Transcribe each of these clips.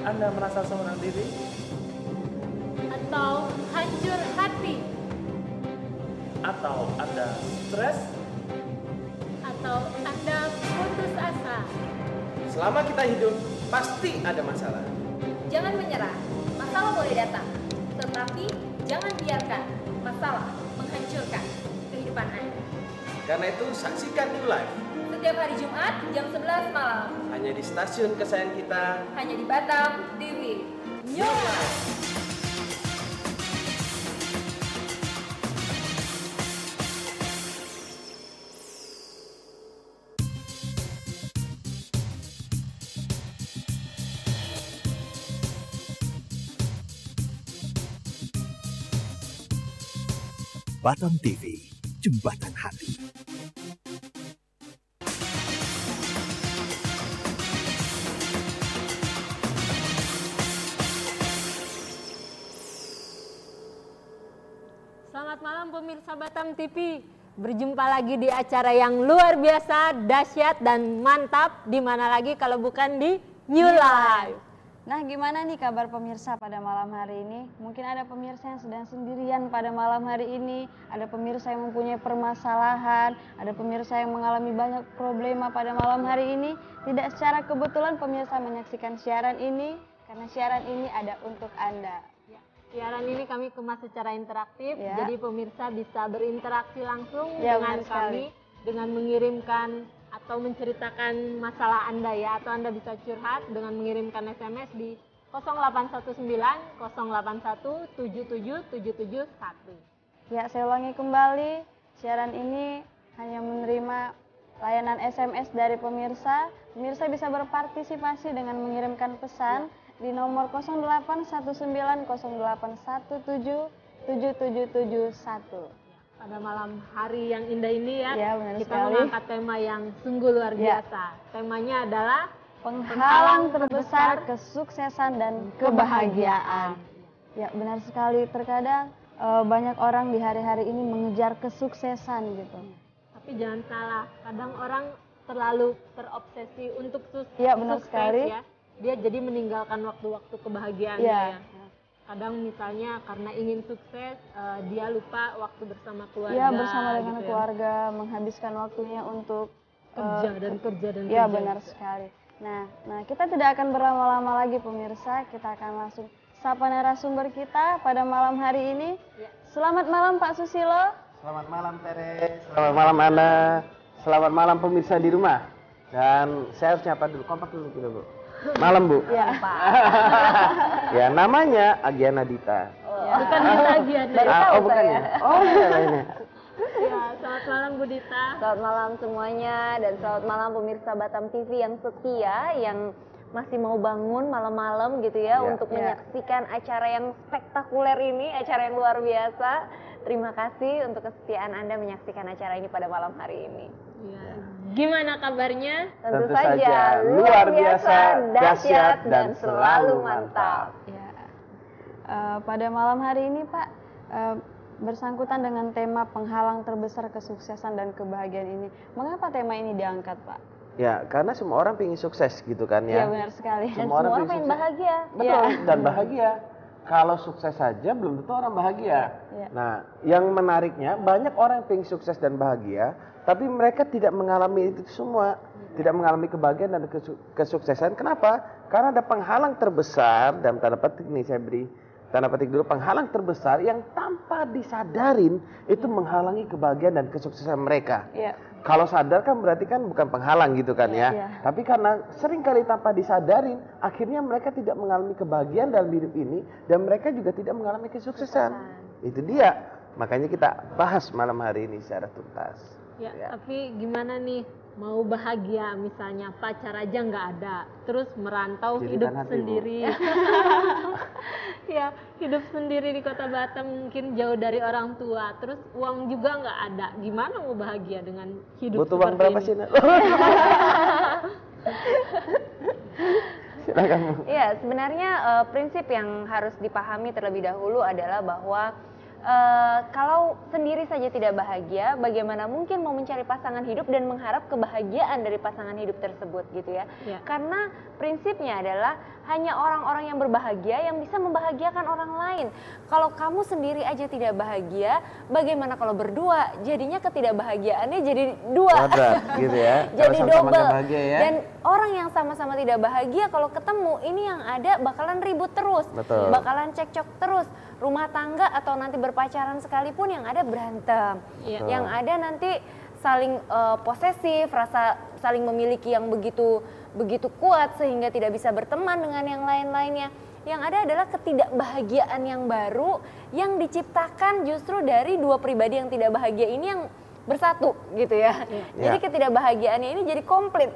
Anda merasa seorang diri atau hancur hati atau Anda stres, atau Anda putus asa. Selama kita hidup, pasti ada masalah. Jangan menyerah, masalah boleh datang, tetapi jangan biarkan masalah menghancurkan kehidupan Anda. Karena itu, saksikan New Life Setiap hari Jumat jam 11 malam, hanya di stasiun kesayangan kita, hanya di Batam TV. New Life. Batam TV, Jembatan Hati. Selamat malam pemirsa Batam TV. Berjumpa lagi di acara yang luar biasa, dahsyat dan mantap. Di mana lagi kalau bukan di New Life. Nah, gimana nih kabar pemirsa pada malam hari ini? Mungkin ada pemirsa yang sedang sendirian pada malam hari ini, ada pemirsa yang mempunyai permasalahan, ada pemirsa yang mengalami banyak problema pada malam hari ini. Tidak secara kebetulan pemirsa menyaksikan siaran ini, karena siaran ini ada untuk Anda. Siaran ini kami kemas secara interaktif, Ya. jadi pemirsa bisa berinteraksi langsung Ya, dengan benar sekali. kami dengan mengirimkan atau menceritakan masalah Anda ya, atau Anda bisa curhat dengan mengirimkan SMS di 0819 081 77771. Ya, saya ulangi kembali, siaran ini hanya menerima layanan SMS dari pemirsa. Pemirsa bisa berpartisipasi dengan mengirimkan pesan di nomor 0818 081 Pada malam hari yang indah ini ya, Ya, benar kita sekali. mengangkat tema yang sungguh luar Ya. biasa. Temanya adalah Penghalang terbesar kesuksesan dan kebahagiaan. Ya, benar sekali. Terkadang banyak orang di hari-hari ini mengejar kesuksesan gitu. Tapi jangan salah, kadang orang terlalu terobsesi untuk Iya, benar sukses sekali. ya. Dia jadi meninggalkan waktu-waktu kebahagiaannya Iya. ya. Kadang misalnya karena ingin sukses, dia lupa waktu bersama keluarga. Ya, bersama dengan gitu ya. keluarga, menghabiskan waktunya untuk Kerja dan kerja dan ya, kerja. benar sekali. Nah, kita tidak akan berlama-lama lagi pemirsa, kita akan langsung sapa narasumber kita pada malam hari ini. Ya. Selamat malam Pak Susilo. Selamat malam Tere, selamat malam Anda, selamat malam pemirsa di rumah. Dan saya harus nyapa dulu, kompak dulu kita Bu. Malam Bu. Ya. Ya, namanya Agiana Dita. Bukan Dita Giana. Oh bukan ya? Oh iya lainnya. Ya, selamat malam Bu Dita. Selamat malam semuanya dan selamat malam pemirsa Batam TV yang setia, yang masih mau bangun malam-malam gitu ya, Ya. untuk menyaksikan acara yang spektakuler ini, acara yang luar biasa. Terima kasih untuk kesetiaan Anda menyaksikan acara ini pada malam hari ini. Ya. Gimana kabarnya? Tentu Tentu saja, saja luar biasa, dahsyat, dan selalu mantap. Ya. Pada malam hari ini Pak, bersangkutan dengan tema penghalang terbesar kesuksesan dan kebahagiaan ini. Mengapa tema ini diangkat Pak? Ya, karena semua orang ingin sukses gitu kan Ya, ya. benar sekali. Dan Semua orang semua pengen pengen sukses. bahagia. Betul, Iya. dan bahagia. Kalau sukses saja belum tentu orang bahagia. Iya. Nah, yang menariknya banyak orang yang pengen sukses dan bahagia, tapi mereka tidak mengalami itu semua. Tidak mengalami kebahagiaan dan kesuksesan. Kenapa? Karena ada penghalang terbesar, dalam tanda petik nih saya beri tanda petik dulu, penghalang terbesar yang tanpa disadarin itu menghalangi kebahagiaan dan kesuksesan mereka. Iya. Kalau sadar kan berarti kan bukan penghalang gitu kan ya. Iya. Tapi karena sering kali tanpa disadarin, akhirnya mereka tidak mengalami kebahagiaan dalam hidup ini dan mereka juga tidak mengalami kesuksesan. Itu dia. Makanya kita bahas malam hari ini secara tuntas. Ya, Ya. tapi gimana nih, mau bahagia misalnya pacar aja nggak ada, terus merantau Jadikan hidup hati, Bu. sendiri. Ya, hidup sendiri di kota Batam mungkin jauh dari orang tua, terus uang juga nggak ada. Gimana mau bahagia dengan hidup Butuh uang seperti berapa ini? sih? Nak? Silakan Bu. Iya, sebenarnya prinsip yang harus dipahami terlebih dahulu adalah bahwa kalau sendiri saja tidak bahagia, bagaimana mungkin mau mencari pasangan hidup dan mengharap kebahagiaan dari pasangan hidup tersebut gitu ya? Ya. Karena prinsipnya adalah hanya orang-orang yang berbahagia yang bisa membahagiakan orang lain. Kalau kamu sendiri aja tidak bahagia, bagaimana kalau berdua? Jadinya ketidakbahagiaannya jadi dua. Kuadrat, gitu ya. Jadi Kalau sama-sama double. nggak bahagia ya. Dan orang yang sama-sama tidak bahagia kalau ketemu ini yang ada bakalan ribut terus. Betul. Bakalan cekcok terus. Rumah tangga atau nanti berpacaran sekalipun yang ada berantem. Iya. Yang ada nanti saling posesif, rasa saling memiliki yang begitu kuat sehingga tidak bisa berteman dengan yang lain-lainnya. Yang ada adalah ketidakbahagiaan yang baru yang diciptakan justru dari dua pribadi yang tidak bahagia ini yang bersatu gitu ya. Jadi ketidakbahagiaannya ini jadi komplit.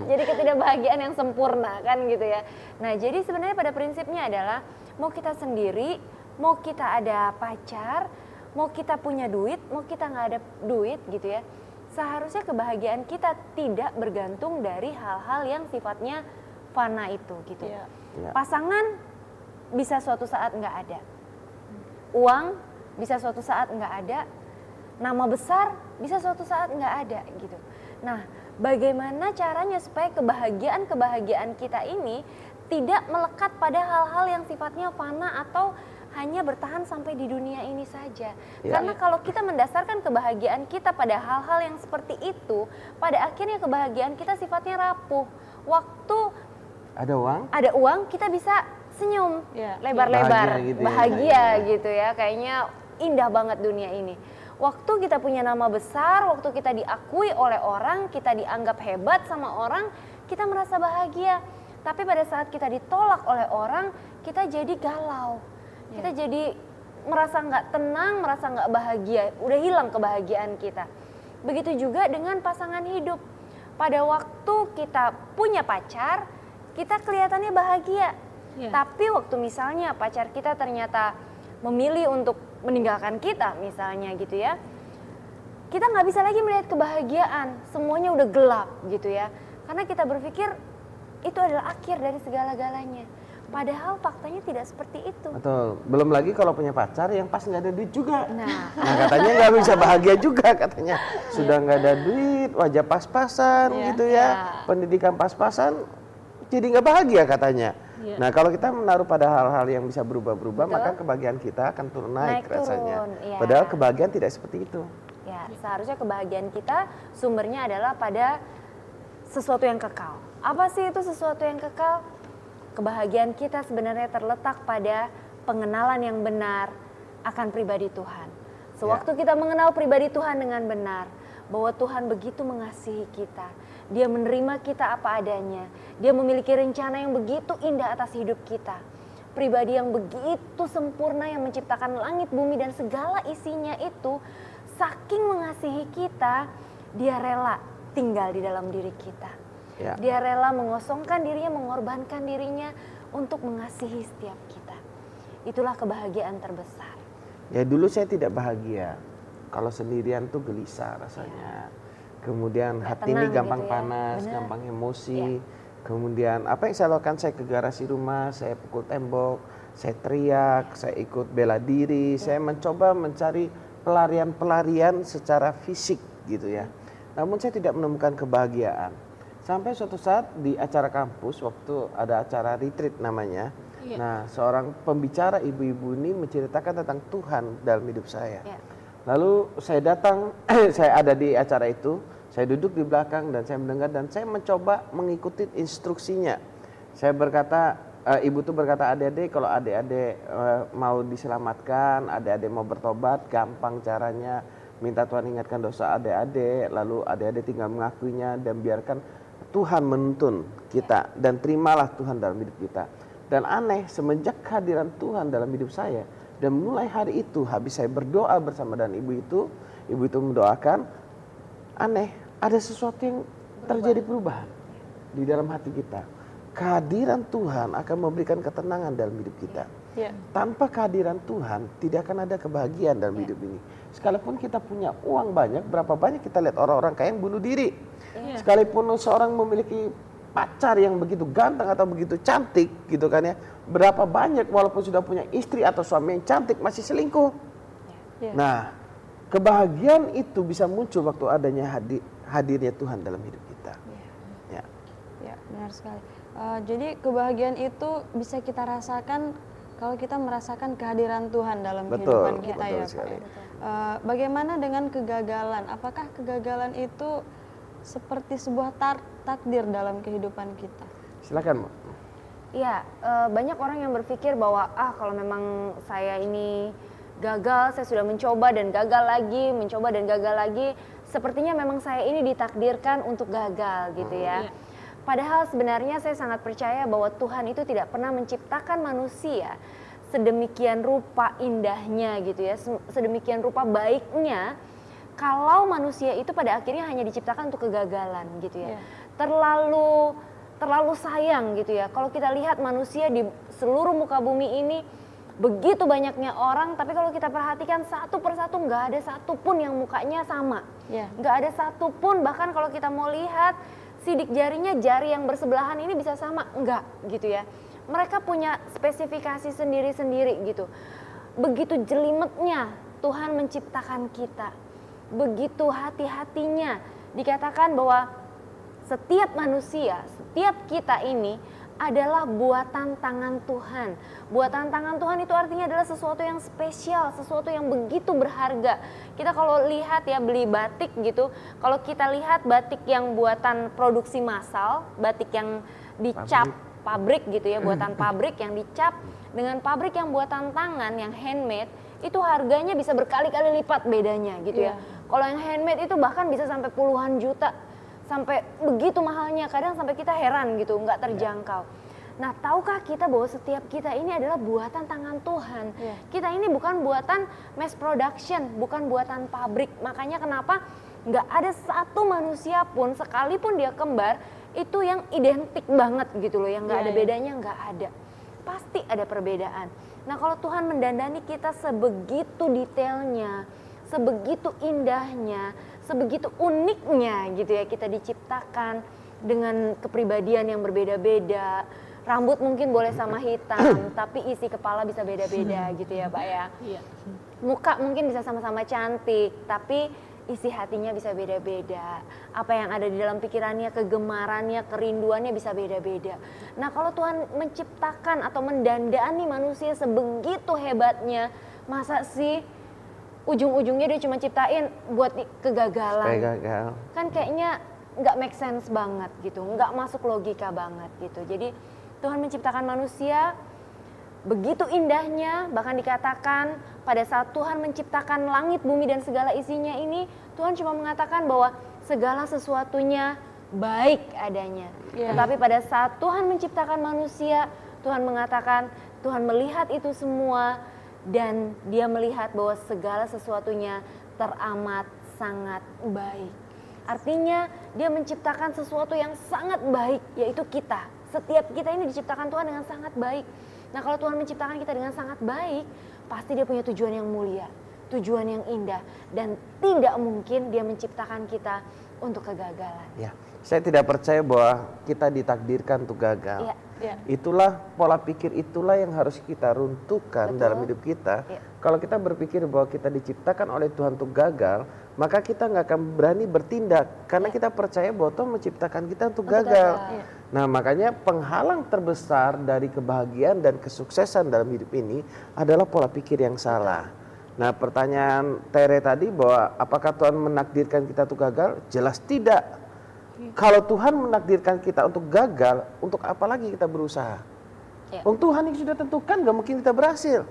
Jadi ketidakbahagiaan yang sempurna kan gitu ya. Nah, jadi sebenarnya pada prinsipnya adalah mau kita sendiri, mau kita ada pacar, mau kita punya duit, mau kita nggak ada duit gitu ya. Seharusnya kebahagiaan kita tidak bergantung dari hal-hal yang sifatnya fana itu gitu. Iya. Pasangan bisa suatu saat nggak ada. Uang bisa suatu saat nggak ada. Nama besar bisa suatu saat nggak ada gitu. Nah, bagaimana caranya supaya kebahagiaan kita ini tidak melekat pada hal-hal yang sifatnya fana atau hanya bertahan sampai di dunia ini saja. Karena kalau kita mendasarkan kebahagiaan kita pada hal-hal yang seperti itu, pada akhirnya kebahagiaan kita sifatnya rapuh. Waktu ada uang kita bisa senyum lebar-lebar, bahagia gitu ya. Kayaknya indah banget dunia ini. Waktu kita punya nama besar, waktu kita diakui oleh orang, kita dianggap hebat sama orang, kita merasa bahagia. Tapi pada saat kita ditolak oleh orang, kita jadi galau. Kita jadi merasa nggak tenang, merasa nggak bahagia, udah hilang kebahagiaan kita. Begitu juga dengan pasangan hidup. Pada waktu kita punya pacar, kita kelihatannya bahagia. Tapi waktu misalnya pacar kita ternyata memilih untuk meninggalkan kita misalnya gitu ya, kita nggak bisa lagi melihat kebahagiaan, semuanya udah gelap gitu ya. Karena kita berpikir itu adalah akhir dari segala-galanya. Padahal faktanya tidak seperti itu. Betul. Belum lagi kalau punya pacar yang pas nggak ada duit juga. Nah katanya nggak bisa bahagia juga katanya. Sudah nggak ada duit, wajah pas-pasan gitu ya. Pendidikan pas-pasan, jadi nggak bahagia katanya. Nah kalau kita menaruh pada hal-hal yang bisa berubah-berubah, maka kebahagiaan kita akan turun naik rasanya. Padahal kebahagiaan tidak seperti itu. Ya, seharusnya kebahagiaan kita sumbernya adalah pada sesuatu yang kekal. Apa sih itu sesuatu yang kekal? Kebahagiaan kita sebenarnya terletak pada pengenalan yang benar akan pribadi Tuhan. Sewaktu kita mengenal pribadi Tuhan dengan benar, bahwa Tuhan begitu mengasihi kita, Dia menerima kita apa adanya, Dia memiliki rencana yang begitu indah atas hidup kita. Pribadi yang begitu sempurna yang menciptakan langit, bumi dan segala isinya itu, saking mengasihi kita, Dia rela tinggal di dalam diri kita. Dia rela mengosongkan dirinya, mengorbankan dirinya untuk mengasihi setiap kita. Itulah kebahagiaan terbesar. Ya dulu saya tidak bahagia. Kalau sendirian tuh gelisah rasanya. Kemudian hati ini gampang gitu panas, gampang emosi. Kemudian apa yang saya lakukan? Saya ke garasi rumah, saya pukul tembok, saya teriak, saya ikut bela diri. Saya mencoba mencari pelarian-pelarian secara fisik gitu ya. Namun saya tidak menemukan kebahagiaan. Sampai suatu saat di acara kampus, waktu ada acara retreat namanya. Nah, seorang pembicara ibu-ibu ini menceritakan tentang Tuhan dalam hidup saya. Lalu saya datang, saya ada di acara itu, saya duduk di belakang dan saya mendengar dan saya mencoba mengikuti instruksinya. Saya berkata, ibu itu berkata, adik-adik kalau adik-adik mau diselamatkan, adik-adik mau bertobat, gampang caranya. Minta Tuhan ingatkan dosa adik-adik, lalu adik-adik tinggal mengakuinya dan biarkan Tuhan menuntun kita dan terimalah Tuhan dalam hidup kita. Dan aneh, semenjak kehadiran Tuhan dalam hidup saya dan mulai hari itu habis saya berdoa bersama dan ibu itu mendoakan, aneh, ada sesuatu yang terjadi perubahan di dalam hati kita. Kehadiran Tuhan akan memberikan ketenangan dalam hidup kita. Tanpa kehadiran Tuhan tidak akan ada kebahagiaan dalam hidup ini. Sekalipun kita punya uang banyak, berapa banyak kita lihat orang-orang kaya yang bunuh diri. Sekalipun seorang memiliki pacar yang begitu ganteng atau begitu cantik gitu kan ya, berapa banyak walaupun sudah punya istri atau suami yang cantik masih selingkuh. Nah, kebahagiaan itu bisa muncul waktu adanya hadirnya Tuhan dalam hidup kita. Ya, benar sekali. Jadi kebahagiaan itu bisa kita rasakan kalau kita merasakan kehadiran Tuhan dalam kehidupan kita, betul ya sekali. Pak. Bagaimana dengan kegagalan? Apakah kegagalan itu seperti sebuah takdir dalam kehidupan kita? Silakan, Mbak. Iya, banyak orang yang berpikir bahwa kalau memang saya ini gagal, saya sudah mencoba dan gagal lagi, mencoba dan gagal lagi, sepertinya memang saya ini ditakdirkan untuk gagal gitu ya. Padahal sebenarnya saya sangat percaya bahwa Tuhan itu tidak pernah menciptakan manusia sedemikian rupa indahnya gitu ya, sedemikian rupa baiknya, kalau manusia itu pada akhirnya hanya diciptakan untuk kegagalan gitu ya. Terlalu sayang gitu ya. Kalau kita lihat manusia di seluruh muka bumi ini begitu banyaknya orang, tapi kalau kita perhatikan satu persatu nggak ada satupun yang mukanya sama. Nggak ada satupun, bahkan kalau kita mau lihat sidik jarinya, jari yang bersebelahan ini bisa sama, enggak gitu ya. Mereka punya spesifikasi sendiri-sendiri gitu. Begitu jelimetnya Tuhan menciptakan kita. Begitu hati-hatinya dikatakan bahwa setiap manusia, setiap kita ini adalah buatan tangan Tuhan. Buatan tangan Tuhan itu artinya adalah sesuatu yang spesial, sesuatu yang begitu berharga. Kita kalau lihat ya beli batik gitu, kalau kita lihat batik yang buatan produksi massal, batik yang dicap pabrik gitu ya, buatan pabrik yang dicap dengan pabrik yang buatan tangan, yang handmade, itu harganya bisa berkali-kali lipat bedanya gitu ya. Kalau yang handmade itu bahkan bisa sampai puluhan juta. Sampai begitu mahalnya, kadang sampai kita heran gitu, nggak terjangkau. Nah, tahukah kita bahwa setiap kita ini adalah buatan tangan Tuhan. Kita ini bukan buatan mass production, bukan buatan pabrik. Makanya kenapa nggak ada satu manusia pun, sekalipun dia kembar, itu yang identik banget gitu loh, yang nggak ada bedanya, nggak ada. Pasti ada perbedaan. Nah, kalau Tuhan mendandani kita sebegitu detailnya, sebegitu indahnya, sebegitu uniknya gitu ya, kita diciptakan dengan kepribadian yang berbeda-beda. Rambut mungkin boleh sama hitam, tapi isi kepala bisa beda-beda gitu ya Pak ya. Muka mungkin bisa sama-sama cantik, tapi isi hatinya bisa beda-beda. Apa yang ada di dalam pikirannya, kegemarannya, kerinduannya bisa beda-beda. Nah, kalau Tuhan menciptakan atau mendandani manusia sebegitu hebatnya, masa sih ujung-ujungnya dia cuma ciptain buat kegagalan? Gagal. Kan kayaknya nggak make sense banget gitu, nggak masuk logika banget gitu. Jadi Tuhan menciptakan manusia begitu indahnya, bahkan dikatakan pada saat Tuhan menciptakan langit, bumi dan segala isinya ini, Tuhan cuma mengatakan bahwa segala sesuatunya baik adanya. Tetapi pada saat Tuhan menciptakan manusia, Tuhan mengatakan, Tuhan melihat itu semua dan dia melihat bahwa segala sesuatunya teramat sangat baik. Artinya dia menciptakan sesuatu yang sangat baik, yaitu kita. Setiap kita ini diciptakan Tuhan dengan sangat baik. Nah, kalau Tuhan menciptakan kita dengan sangat baik, pasti dia punya tujuan yang mulia, tujuan yang indah, dan tidak mungkin dia menciptakan kita untuk kegagalan. Ya, saya tidak percaya bahwa kita ditakdirkan untuk gagal. Itulah pola pikir, itulah yang harus kita runtuhkan dalam hidup kita. Kalau kita berpikir bahwa kita diciptakan oleh Tuhan untuk gagal, maka kita nggak akan berani bertindak karena kita percaya bahwa Tuhan menciptakan kita untuk gagal. Nah, makanya penghalang terbesar dari kebahagiaan dan kesuksesan dalam hidup ini adalah pola pikir yang salah. Nah, pertanyaan Tere tadi bahwa apakah Tuhan menakdirkan kita untuk gagal? Jelas tidak. Kalau Tuhan menakdirkan kita untuk gagal, untuk apa lagi kita berusaha? Tuhan yang sudah tentukan, gak mungkin kita berhasil.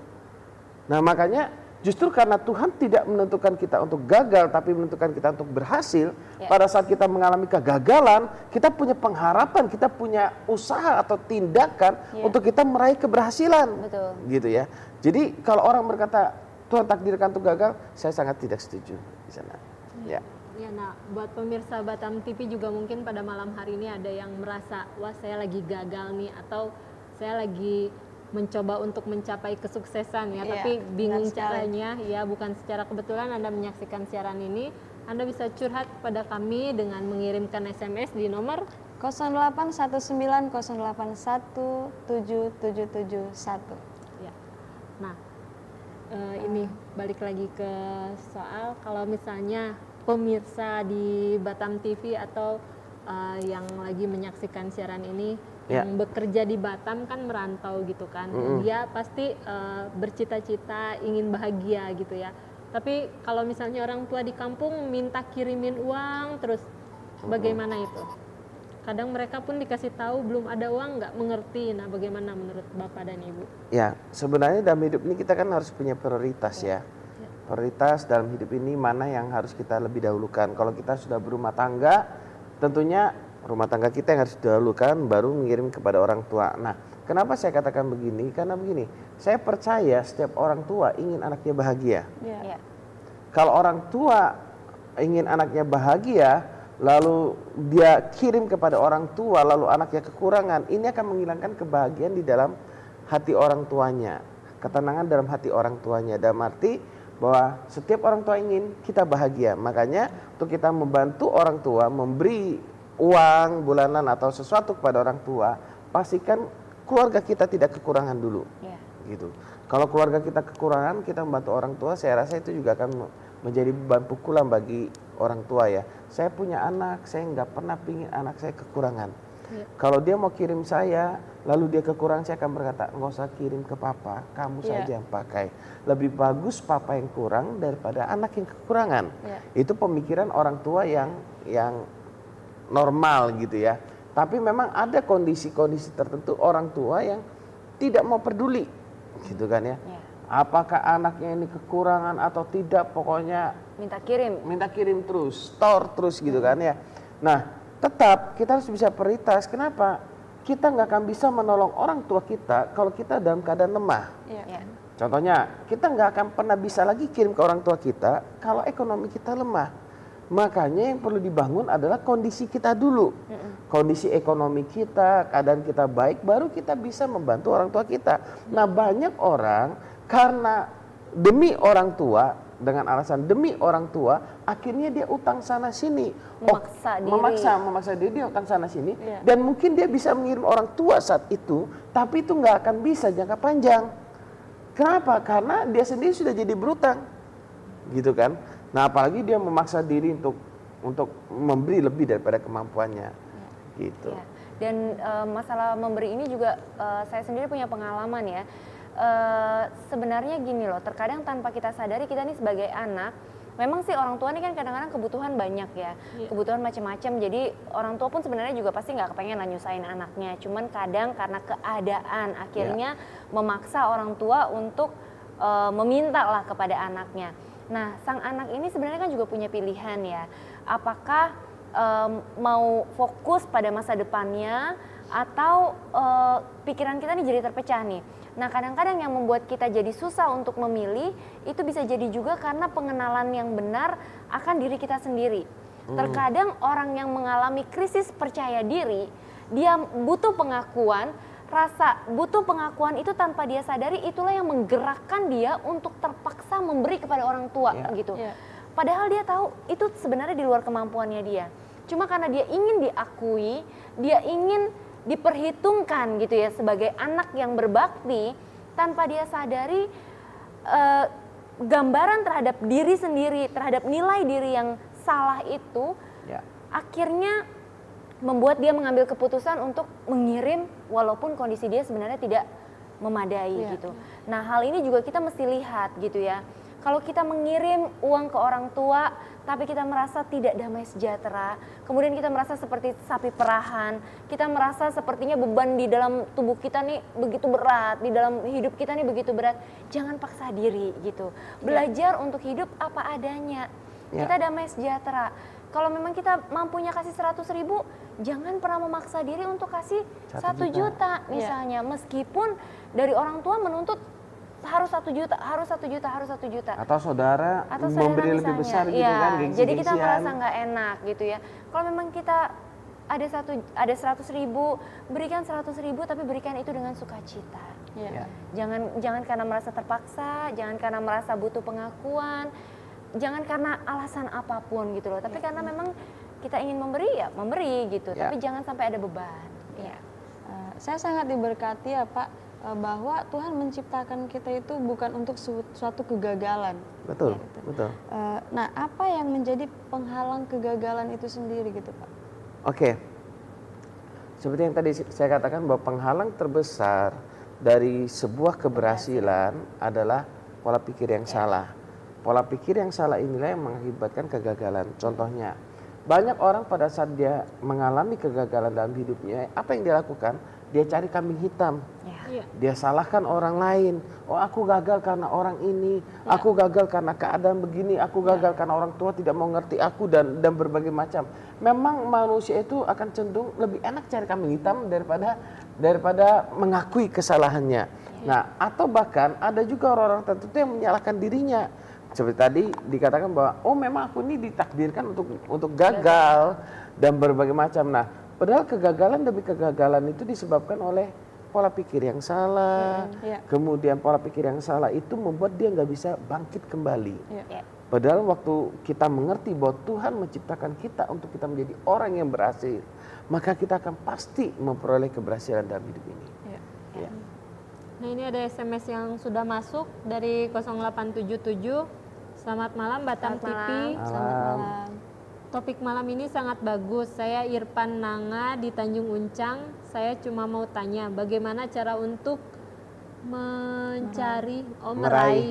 Nah, makanya justru karena Tuhan tidak menentukan kita untuk gagal, tapi menentukan kita untuk berhasil. Pada saat kita mengalami kegagalan, kita punya pengharapan, kita punya usaha atau tindakan untuk kita meraih keberhasilan. Gitu ya. Jadi kalau orang berkata Tuhan takdirkan untuk gagal, saya sangat tidak setuju di sana. Ya, nah buat pemirsa Batam TV juga mungkin pada malam hari ini ada yang merasa, wah saya lagi gagal nih, atau saya lagi mencoba untuk mencapai kesuksesan ya, tapi bingung caranya. Ya, bukan secara kebetulan Anda menyaksikan siaran ini, Anda bisa curhat kepada kami dengan mengirimkan SMS di nomor 081908177771. Ya. Nah, ini balik lagi ke soal kalau misalnya pemirsa di Batam TV atau yang lagi menyaksikan siaran ini yang bekerja di Batam kan merantau gitu kan. Dia pasti bercita-cita ingin bahagia gitu ya. Tapi kalau misalnya orang tua di kampung minta kirimin uang terus, bagaimana itu? Kadang mereka pun dikasih tahu belum ada uang, nggak mengerti. Nah, bagaimana menurut Bapak dan Ibu? Ya, sebenarnya dalam hidup ini kita kan harus punya prioritas ya. Prioritas dalam hidup ini mana yang harus kita lebih dahulukan. Kalau kita sudah berumah tangga, tentunya rumah tangga kita yang harus didahulukan, baru mengirim kepada orang tua. Nah, kenapa saya katakan begini? Karena begini, saya percaya setiap orang tua ingin anaknya bahagia. Kalau orang tua ingin anaknya bahagia, lalu dia kirim kepada orang tua, lalu anaknya kekurangan, ini akan menghilangkan kebahagiaan di dalam hati orang tuanya, ketenangan dalam hati orang tuanya. Dalam arti bahwa setiap orang tua ingin kita bahagia, makanya untuk kita membantu orang tua, memberi uang bulanan atau sesuatu kepada orang tua, pastikan keluarga kita tidak kekurangan dulu, gitu. Kalau keluarga kita kekurangan, kita membantu orang tua, saya rasa itu juga akan menjadi beban pukulan bagi orang tua ya. Saya punya anak, saya nggak pernah pingin anak saya kekurangan. Kalau dia mau kirim saya, lalu dia kekurangan, saya akan berkata, nggak usah kirim ke papa, kamu saja yang pakai. Lebih bagus papa yang kurang daripada anak yang kekurangan. Itu pemikiran orang tua yang normal gitu ya. Tapi memang ada kondisi-kondisi tertentu orang tua yang tidak mau peduli, gitu kan ya. Apakah anaknya ini kekurangan atau tidak, pokoknya minta kirim terus, store terus gitu kan ya. Nah, tetap kita harus bisa prioritas. Kenapa? Kita nggak akan bisa menolong orang tua kita kalau kita dalam keadaan lemah. Contohnya, kita nggak akan pernah bisa lagi kirim ke orang tua kita kalau ekonomi kita lemah. Makanya yang perlu dibangun adalah kondisi kita dulu. Kondisi ekonomi kita, keadaan kita baik, baru kita bisa membantu orang tua kita. Nah, banyak orang karena demi orang tua, dengan alasan demi orang tua, akhirnya dia utang sana sini, memaksa diri dia utang sana sini, dan mungkin dia bisa mengirim orang tua saat itu, tapi itu nggak akan bisa jangka panjang. Kenapa? Karena dia sendiri sudah jadi berutang, gitu kan? Nah, apalagi dia memaksa diri untuk memberi lebih daripada kemampuannya, gitu. Dan masalah memberi ini juga saya sendiri punya pengalaman ya. Sebenarnya gini loh, terkadang tanpa kita sadari kita nih sebagai anak, memang sih orang tua nih kan kadang-kadang kebutuhan banyak ya, kebutuhan macam-macam. Jadi orang tua pun sebenarnya juga pasti nggak kepengen nyusahin anaknya. Cuman kadang karena keadaan akhirnya memaksa orang tua untuk meminta lah kepada anaknya. Nah, sang anak ini sebenarnya kan juga punya pilihan ya. Apakah mau fokus pada masa depannya atau pikiran kita nih jadi terpecah nih. Nah, kadang-kadang yang membuat kita jadi susah untuk memilih itu bisa jadi juga karena pengenalan yang benar akan diri kita sendiri. Terkadang orang yang mengalami krisis percaya diri, dia butuh pengakuan, rasa butuh pengakuan itu tanpa dia sadari itulah yang menggerakkan dia untuk terpaksa memberi kepada orang tua gitu. Padahal dia tahu itu sebenarnya di luar kemampuannya dia. Cuma karena dia ingin diakui, dia ingin diperhitungkan gitu ya sebagai anak yang berbakti, tanpa dia sadari gambaran terhadap diri sendiri, terhadap nilai diri yang salah itu akhirnya membuat dia mengambil keputusan untuk mengirim walaupun kondisi dia sebenarnya tidak memadai gitu. Nah, hal ini juga kita mesti lihat gitu ya. Kalau kita mengirim uang ke orang tua, tapi kita merasa tidak damai sejahtera, kemudian kita merasa seperti sapi perahan, kita merasa sepertinya beban di dalam tubuh kita nih begitu berat, di dalam hidup kita nih begitu berat, jangan paksa diri gitu. Belajar untuk hidup apa adanya, kita damai sejahtera. Kalau memang kita mampunya kasih 100.000, jangan pernah memaksa diri untuk kasih 1 juta misalnya, meskipun dari orang tua menuntut harus 1 juta, harus 1 juta, harus 1 juta. Atau saudara memberi misalnya, lebih besar gitu kan, gengsi-gengsian. Jadi kita merasa nggak enak gitu ya. Kalau memang kita ada 100.000, berikan 100.000 tapi berikan itu dengan sukacita. Jangan karena merasa terpaksa, jangan karena merasa butuh pengakuan, jangan karena alasan apapun gitu loh. Tapi karena memang kita ingin memberi ya memberi gitu. Tapi jangan sampai ada beban. Saya sangat diberkati ya Pak, bahwa Tuhan menciptakan kita itu bukan untuk suatu kegagalan. Betul, gitu. betul. Nah, apa yang menjadi penghalang kegagalan itu sendiri gitu Pak? Oke. Seperti yang tadi saya katakan bahwa penghalang terbesar dari sebuah keberhasilan adalah pola pikir yang salah. Pola pikir yang salah inilah yang mengakibatkan kegagalan. Contohnya, banyak orang pada saat dia mengalami kegagalan dalam hidupnya, apa yang dia lakukan? Dia cari kambing hitam. Iya. Dia salahkan orang lain. Oh, aku gagal karena orang ini, aku gagal karena keadaan begini, aku gagal karena orang tua tidak mau ngerti aku dan berbagai macam. Memang manusia itu akan cenderung lebih enak cari kambing hitam daripada mengakui kesalahannya. Nah, atau bahkan ada juga orang-orang tertentu yang menyalahkan dirinya. Seperti tadi dikatakan bahwa oh memang aku ini ditakdirkan untuk gagal dan berbagai macam. Nah, padahal kegagalan demi kegagalan itu disebabkan oleh pola pikir yang salah. Kemudian pola pikir yang salah itu membuat dia nggak bisa bangkit kembali. Padahal waktu kita mengerti bahwa Tuhan menciptakan kita untuk kita menjadi orang yang berhasil, maka kita akan pasti memperoleh keberhasilan dalam hidup ini. Nah, ini ada SMS yang sudah masuk dari 0877. Selamat malam Batam TV. Selamat malam. Topik malam ini sangat bagus. Saya Irfan Nanga di Tanjung Uncang. Saya cuma mau tanya, bagaimana cara untuk meraih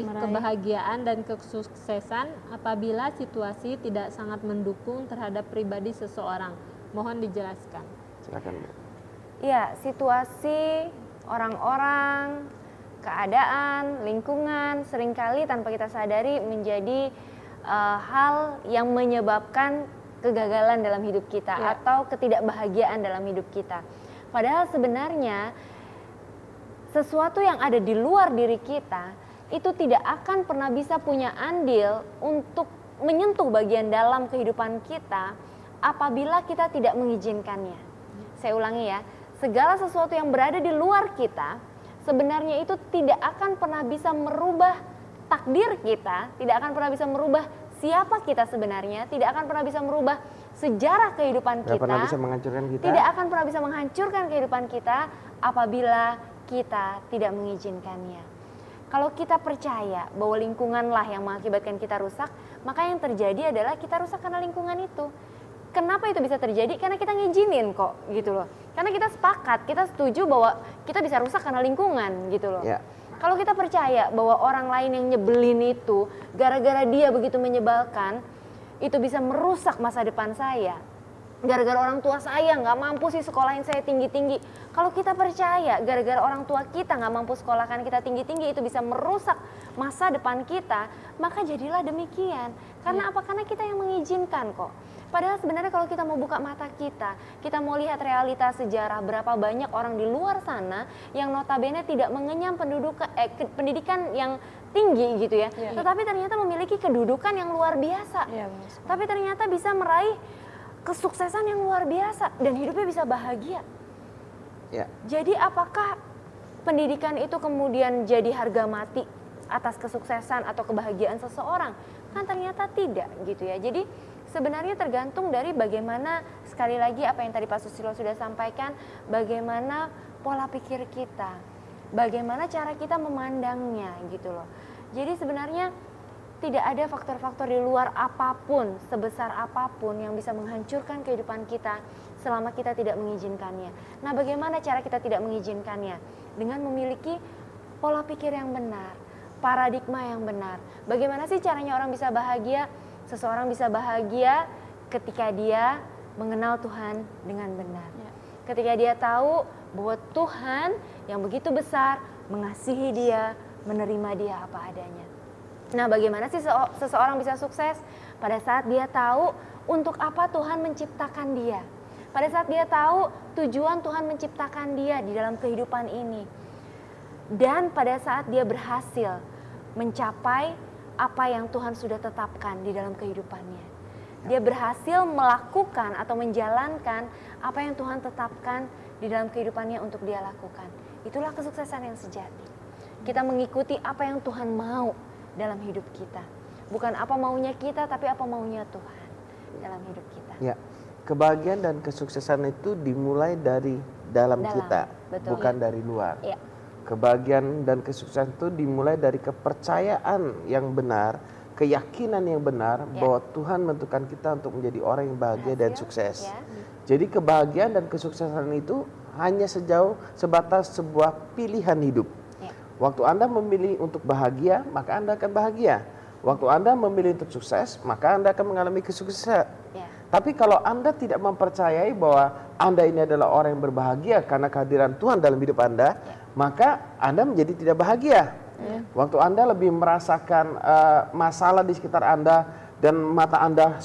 kebahagiaan dan kesuksesan apabila situasi tidak sangat mendukung terhadap pribadi seseorang? Mohon dijelaskan. Silakan, Bu. Iya, situasi, orang-orang, keadaan, lingkungan seringkali tanpa kita sadari menjadi hal yang menyebabkan kegagalan dalam hidup kita atau ketidakbahagiaan dalam hidup kita. Padahal sebenarnya sesuatu yang ada di luar diri kita itu tidak akan pernah bisa punya andil untuk menyentuh bagian dalam kehidupan kita apabila kita tidak mengizinkannya. Saya ulangi ya, segala sesuatu yang berada di luar kita sebenarnya itu tidak akan pernah bisa merubah takdir kita, tidak akan pernah bisa merubah siapa kita sebenarnya, tidak akan pernah bisa merubah sejarah kehidupan kita, pernah bisa menghancurkan kita, tidak akan pernah bisa menghancurkan kehidupan kita apabila kita tidak mengizinkannya. Kalau kita percaya bahwa lingkunganlah yang mengakibatkan kita rusak, maka yang terjadi adalah kita rusak karena lingkungan itu. Kenapa itu bisa terjadi? Karena kita ngizinin kok gitu loh. Karena kita sepakat, kita setuju bahwa kita bisa rusak karena lingkungan gitu loh. Kalau kita percaya bahwa orang lain yang nyebelin itu gara-gara dia begitu menyebalkan, itu bisa merusak masa depan saya. Gara-gara orang tua saya nggak mampu sih sekolahin saya tinggi-tinggi. Kalau kita percaya gara-gara orang tua kita nggak mampu sekolahkan kita tinggi-tinggi itu bisa merusak masa depan kita, maka jadilah demikian. Karena apa? Karena kita yang mengizinkan kok. Padahal sebenarnya kalau kita mau buka mata kita mau lihat realitas sejarah berapa banyak orang di luar sana yang notabene tidak mengenyam pendidikan yang tinggi gitu ya. Tetapi ternyata memiliki kedudukan yang luar biasa. Tapi ternyata bisa meraih kesuksesan yang luar biasa dan hidupnya bisa bahagia. Jadi apakah pendidikan itu kemudian jadi harga mati atas kesuksesan atau kebahagiaan seseorang? Kan ternyata tidak gitu ya. Jadi sebenarnya tergantung dari bagaimana, sekali lagi apa yang tadi Pak Susilo sudah sampaikan, bagaimana pola pikir kita, bagaimana cara kita memandangnya gitu loh. Jadi sebenarnya tidak ada faktor-faktor di luar apapun, sebesar apapun yang bisa menghancurkan kehidupan kita selama kita tidak mengizinkannya. Nah, bagaimana cara kita tidak mengizinkannya? Dengan memiliki pola pikir yang benar, paradigma yang benar. Bagaimana sih caranya orang bisa bahagia? Seseorang bisa bahagia ketika dia mengenal Tuhan dengan benar. Ketika dia tahu bahwa Tuhan yang begitu besar mengasihi dia, menerima dia apa adanya. Nah, bagaimana sih seseorang bisa sukses? Pada saat dia tahu untuk apa Tuhan menciptakan dia. Pada saat dia tahu tujuan Tuhan menciptakan dia di dalam kehidupan ini. Dan pada saat dia berhasil mencapai apa yang Tuhan sudah tetapkan di dalam kehidupannya. Dia berhasil melakukan atau menjalankan apa yang Tuhan tetapkan di dalam kehidupannya untuk dia lakukan. Itulah kesuksesan yang sejati. Kita mengikuti apa yang Tuhan mau dalam hidup kita. Bukan apa maunya kita, tapi apa maunya Tuhan dalam hidup kita. Ya, kebahagiaan dan kesuksesan itu dimulai dari dalam kita, betul, bukan dari luar. Ya. Kebahagiaan dan kesuksesan itu dimulai dari kepercayaan yang benar, keyakinan yang benar bahwa Tuhan menentukan kita untuk menjadi orang yang bahagia dan sukses. Jadi kebahagiaan dan kesuksesan itu hanya sebatas sebuah pilihan hidup. Ya. Waktu Anda memilih untuk bahagia, maka Anda akan bahagia. Waktu Anda memilih untuk sukses, maka Anda akan mengalami kesuksesan. Ya. Tapi kalau Anda tidak mempercayai bahwa Anda ini adalah orang yang berbahagia karena kehadiran Tuhan dalam hidup Anda, maka Anda menjadi tidak bahagia. Waktu Anda lebih merasakan masalah di sekitar Anda dan mata Anda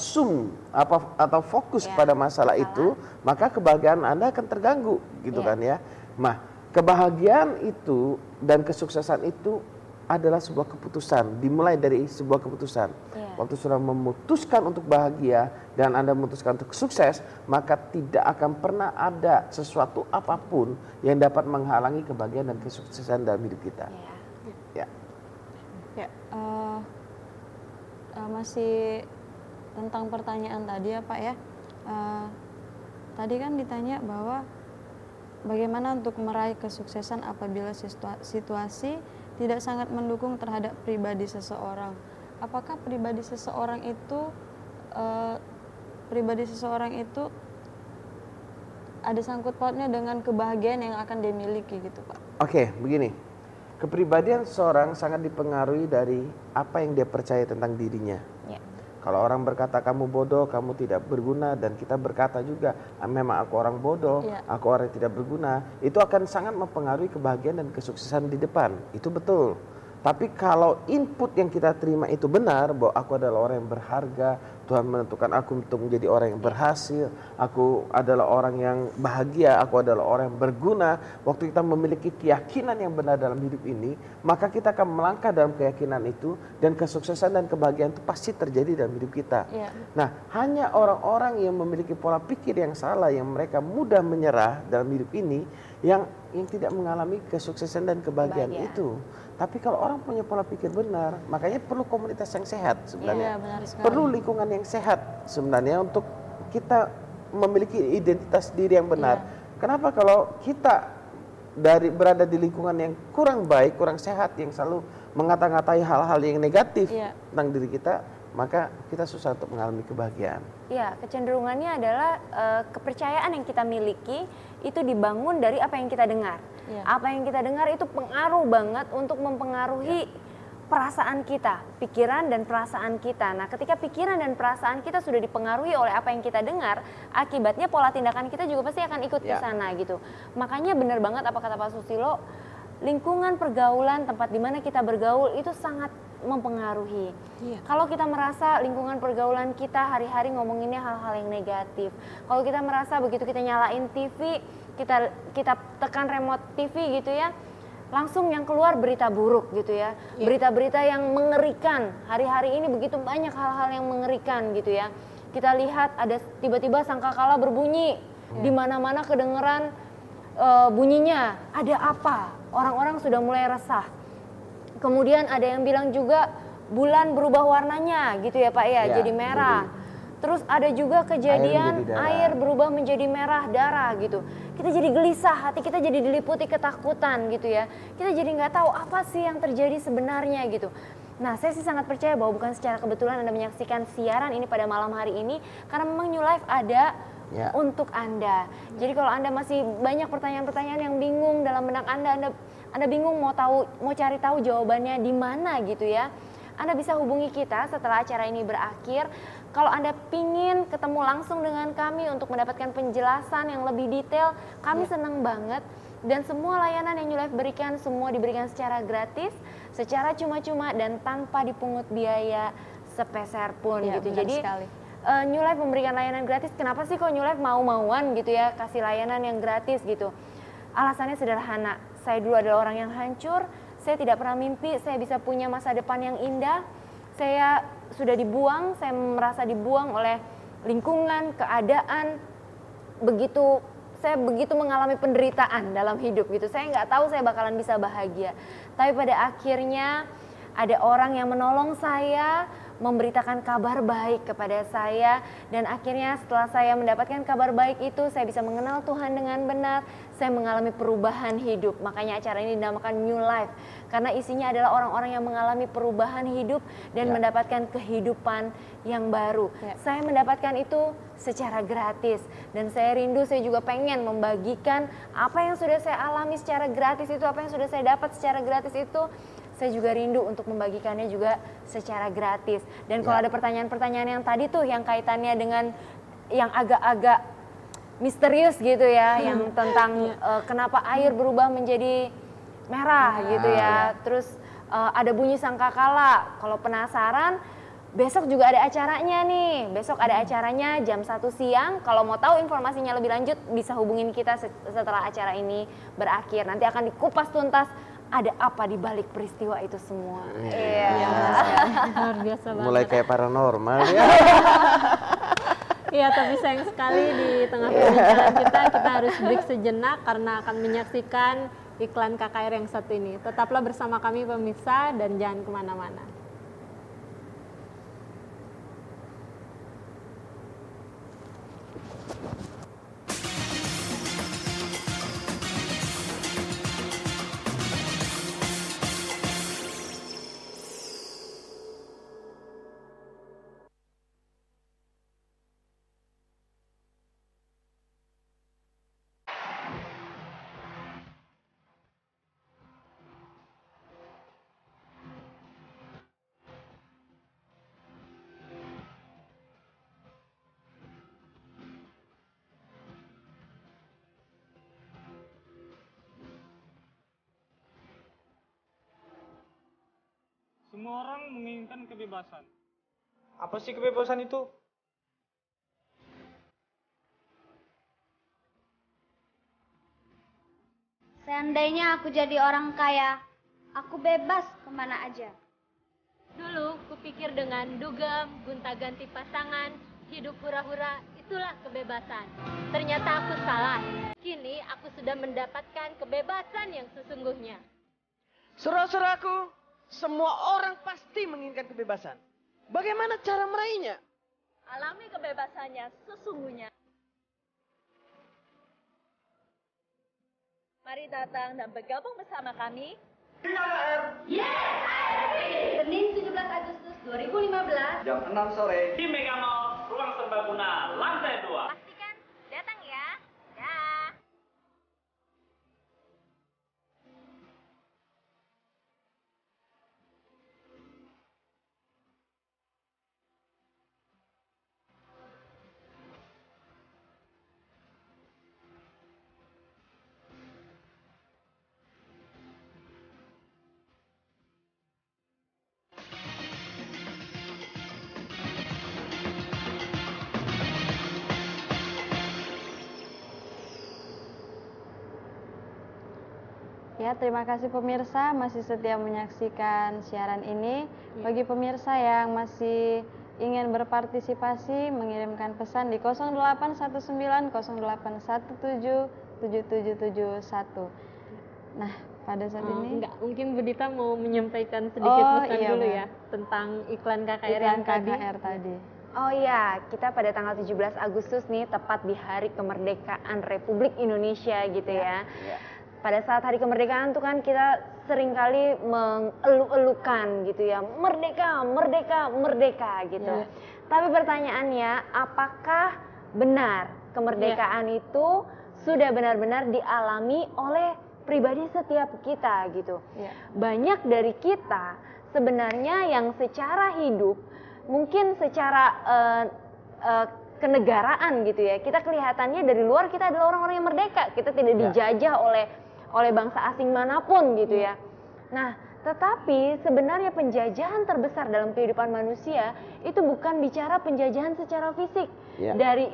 atau fokus pada masalah itu, maka kebahagiaan Anda akan terganggu, gitu kan ya. Nah, kebahagiaan itu dan kesuksesan itu adalah sebuah keputusan, dimulai dari sebuah keputusan. Waktu sudah memutuskan untuk bahagia dan Anda memutuskan untuk sukses, maka tidak akan pernah ada sesuatu apapun yang dapat menghalangi kebahagiaan dan kesuksesan dalam hidup kita. Ya. Masih tentang pertanyaan tadi ya Pak ya. Tadi kan ditanya bahwa bagaimana untuk meraih kesuksesan apabila situasi tidak sangat mendukung terhadap pribadi seseorang. Apakah pribadi seseorang itu ada sangkut pautnya dengan kebahagiaan yang akan dia miliki gitu Pak? Oke, begini. Kepribadian seseorang sangat dipengaruhi dari apa yang dia percaya tentang dirinya. Kalau orang berkata kamu bodoh, kamu tidak berguna, dan kita berkata juga memang aku orang bodoh, aku orang yang tidak berguna, itu akan sangat mempengaruhi kebahagiaan dan kesuksesan di depan. Itu betul. Tapi kalau input yang kita terima itu benar, bahwa aku adalah orang yang berharga, Tuhan menentukan aku untuk menjadi orang yang berhasil, aku adalah orang yang bahagia, aku adalah orang yang berguna. Waktu kita memiliki keyakinan yang benar dalam hidup ini, maka kita akan melangkah dalam keyakinan itu, dan kesuksesan dan kebahagiaan itu pasti terjadi dalam hidup kita. Nah, hanya orang-orang yang memiliki pola pikir yang salah, yang mereka mudah menyerah dalam hidup ini, yang tidak mengalami kesuksesan dan kebahagiaan itu. Tapi kalau orang punya pola pikir benar, makanya perlu komunitas yang sehat sebenarnya. Perlu lingkungan yang sehat sebenarnya untuk kita memiliki identitas diri yang benar. Kenapa kalau kita berada di lingkungan yang kurang baik, kurang sehat, yang selalu mengata-ngatai hal-hal yang negatif tentang diri kita, maka kita susah untuk mengalami kebahagiaan. Iya, kecenderungannya adalah kepercayaan yang kita miliki itu dibangun dari apa yang kita dengar. Apa yang kita dengar itu pengaruh banget untuk mempengaruhi perasaan kita, pikiran dan perasaan kita. Nah, ketika pikiran dan perasaan kita sudah dipengaruhi oleh apa yang kita dengar, akibatnya pola tindakan kita juga pasti akan ikut ke sana gitu. Makanya benar banget apa kata Pak Susilo, lingkungan pergaulan, tempat di mana kita bergaul itu sangat mempengaruhi. Kalau kita merasa lingkungan pergaulan kita hari-hari ngomonginnya hal-hal yang negatif, kalau kita merasa begitu kita nyalain TV, kita tekan remote TV gitu ya, langsung yang keluar berita buruk gitu ya, berita-berita yang mengerikan. Hari-hari ini begitu banyak hal-hal yang mengerikan gitu ya. Kita lihat ada tiba-tiba sangkakala berbunyi, di mana-mana kedengeran bunyinya, ada apa? Orang-orang sudah mulai resah. Kemudian ada yang bilang juga bulan berubah warnanya gitu ya Pak ya, jadi merah. Terus ada juga kejadian air berubah menjadi merah darah gitu. Kita jadi gelisah, hati kita jadi diliputi ketakutan gitu ya. Kita jadi nggak tahu apa sih yang terjadi sebenarnya gitu. Nah, saya sih sangat percaya bahwa bukan secara kebetulan Anda menyaksikan siaran ini pada malam hari ini, karena memang New Life ada untuk Anda. Jadi kalau Anda masih banyak pertanyaan-pertanyaan yang bingung dalam benak Anda bingung mau cari tahu jawabannya di mana gitu ya. Anda bisa hubungi kita setelah acara ini berakhir. Kalau Anda pingin ketemu langsung dengan kami untuk mendapatkan penjelasan yang lebih detail, kami senang banget. Dan semua layanan yang New Life berikan, semua diberikan secara gratis, secara cuma-cuma dan tanpa dipungut biaya sepeser pun gitu. Jadi New Life memberikan layanan gratis. Kenapa sih kok New Life mau-mauan gitu ya kasih layanan yang gratis gitu? Alasannya sederhana. Saya dulu adalah orang yang hancur, saya tidak pernah mimpi saya bisa punya masa depan yang indah. Saya sudah dibuang, saya merasa dibuang oleh lingkungan, keadaan. Saya begitu mengalami penderitaan dalam hidup gitu. Saya nggak tahu saya bakalan bisa bahagia. Tapi pada akhirnya ada orang yang menolong saya, memberitakan kabar baik kepada saya, dan akhirnya setelah saya mendapatkan kabar baik itu saya bisa mengenal Tuhan dengan benar, saya mengalami perubahan hidup. Makanya acara ini dinamakan New Life karena isinya adalah orang-orang yang mengalami perubahan hidup dan mendapatkan kehidupan yang baru. Saya mendapatkan itu secara gratis dan saya rindu, saya juga pengen membagikan apa yang sudah saya alami secara gratis itu, apa yang sudah saya dapat secara gratis itu. Saya juga rindu untuk membagikannya juga secara gratis. Dan kalau ada pertanyaan-pertanyaan yang tadi tuh yang kaitannya dengan yang agak-agak misterius gitu ya, yang tentang kenapa air berubah menjadi merah gitu ya. Terus ada bunyi sangkakala. Kalau penasaran, besok juga ada acaranya nih. Besok ada acaranya jam 1 siang. Kalau mau tahu informasinya lebih lanjut bisa hubungin kita setelah acara ini berakhir. Nanti akan dikupas tuntas ada apa di balik peristiwa itu semua. Iya, luar biasa banget. Mulai kayak paranormal ya. Iya, tapi sayang sekali di tengah perbincangan kita harus break sejenak karena akan menyaksikan iklan KKR yang satu ini. Tetaplah bersama kami pemirsa dan jangan kemana-mana. Semua orang menginginkan kebebasan. Apa sih kebebasan itu? Seandainya aku jadi orang kaya, aku bebas kemana aja. Dulu kupikir dengan dugem, gonta-ganti pasangan, hidup hura-hura, itulah kebebasan. Ternyata aku salah. Kini aku sudah mendapatkan kebebasan yang sesungguhnya. Saudara-saudaraku, semua orang pasti menginginkan kebebasan. Bagaimana cara meraihnya? Alami kebebasannya sesungguhnya. Mari datang dan bergabung bersama kami. Senin 17 Agustus 2015 Jam 6 sore. Di Mega Mall, Ruang Serbaguna, lantai 2. Pastikan datang ya. Dah. Ya, terima kasih pemirsa masih setia menyaksikan siaran ini. Bagi pemirsa yang masih ingin berpartisipasi, mengirimkan pesan di 081908177771. Nah, pada saat ini Enggak, mungkin Budita mau menyampaikan sedikit pesan dulu ya tentang iklan KKR yang tadi. Oh iya, kita pada tanggal 17 Agustus nih, tepat di hari kemerdekaan Republik Indonesia gitu ya. Pada saat hari kemerdekaan tuh kan kita seringkali mengeluh-elukan gitu ya, merdeka, merdeka, merdeka gitu. Tapi pertanyaannya, apakah benar kemerdekaan itu sudah benar-benar dialami oleh pribadi setiap kita gitu? Banyak dari kita sebenarnya yang secara hidup, mungkin secara kenegaraan gitu ya, kita kelihatannya dari luar kita adalah orang-orang yang merdeka, kita tidak dijajah oleh bangsa asing manapun gitu ya. Nah, tetapi sebenarnya penjajahan terbesar dalam kehidupan manusia itu bukan bicara penjajahan secara fisik dari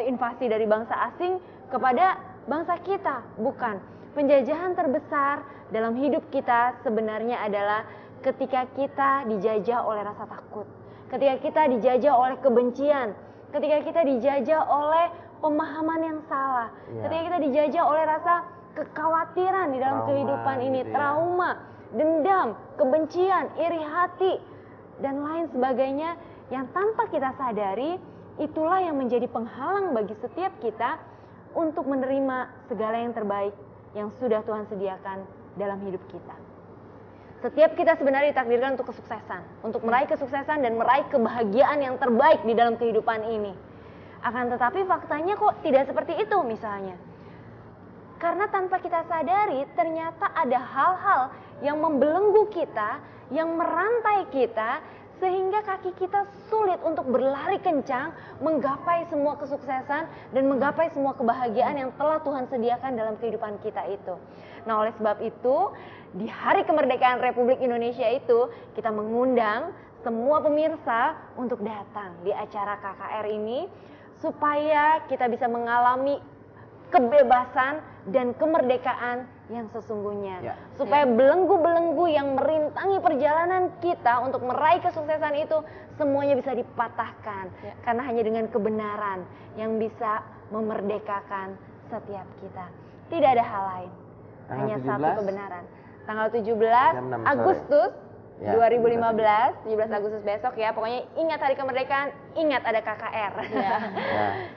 invasi dari bangsa asing kepada bangsa kita, bukan. Penjajahan terbesar dalam hidup kita sebenarnya adalah ketika kita dijajah oleh rasa takut, ketika kita dijajah oleh kebencian, ketika kita dijajah oleh pemahaman yang salah, ketika kita dijajah oleh rasa kekhawatiran di dalam kehidupan ini, trauma, dendam, kebencian, iri hati, dan lain sebagainya yang tanpa kita sadari, itulah yang menjadi penghalang bagi setiap kita untuk menerima segala yang terbaik yang sudah Tuhan sediakan dalam hidup kita. Setiap kita sebenarnya ditakdirkan untuk kesuksesan, untuk meraih kesuksesan dan meraih kebahagiaan yang terbaik di dalam kehidupan ini. Akan tetapi faktanya kok tidak seperti itu misalnya. Karena tanpa kita sadari ternyata ada hal-hal yang membelenggu kita, yang merantai kita, sehingga kaki kita sulit untuk berlari kencang, menggapai semua kesuksesan dan menggapai semua kebahagiaan yang telah Tuhan sediakan dalam kehidupan kita itu. Nah, oleh sebab itu, di Hari Kemerdekaan Republik Indonesia itu, kita mengundang semua pemirsa untuk datang di acara KKR ini, supaya kita bisa mengalami kebebasan dan kemerdekaan yang sesungguhnya. Supaya belenggu-belenggu yang merintangi perjalanan kita untuk meraih kesuksesan itu semuanya bisa dipatahkan. Karena hanya dengan kebenaran yang bisa memerdekakan setiap kita. Tidak ada hal lain. Hanya satu kebenaran. Tanggal 17 Agustus 2015, 17 Agustus besok ya. Pokoknya ingat Hari Kemerdekaan, ingat ada KKR.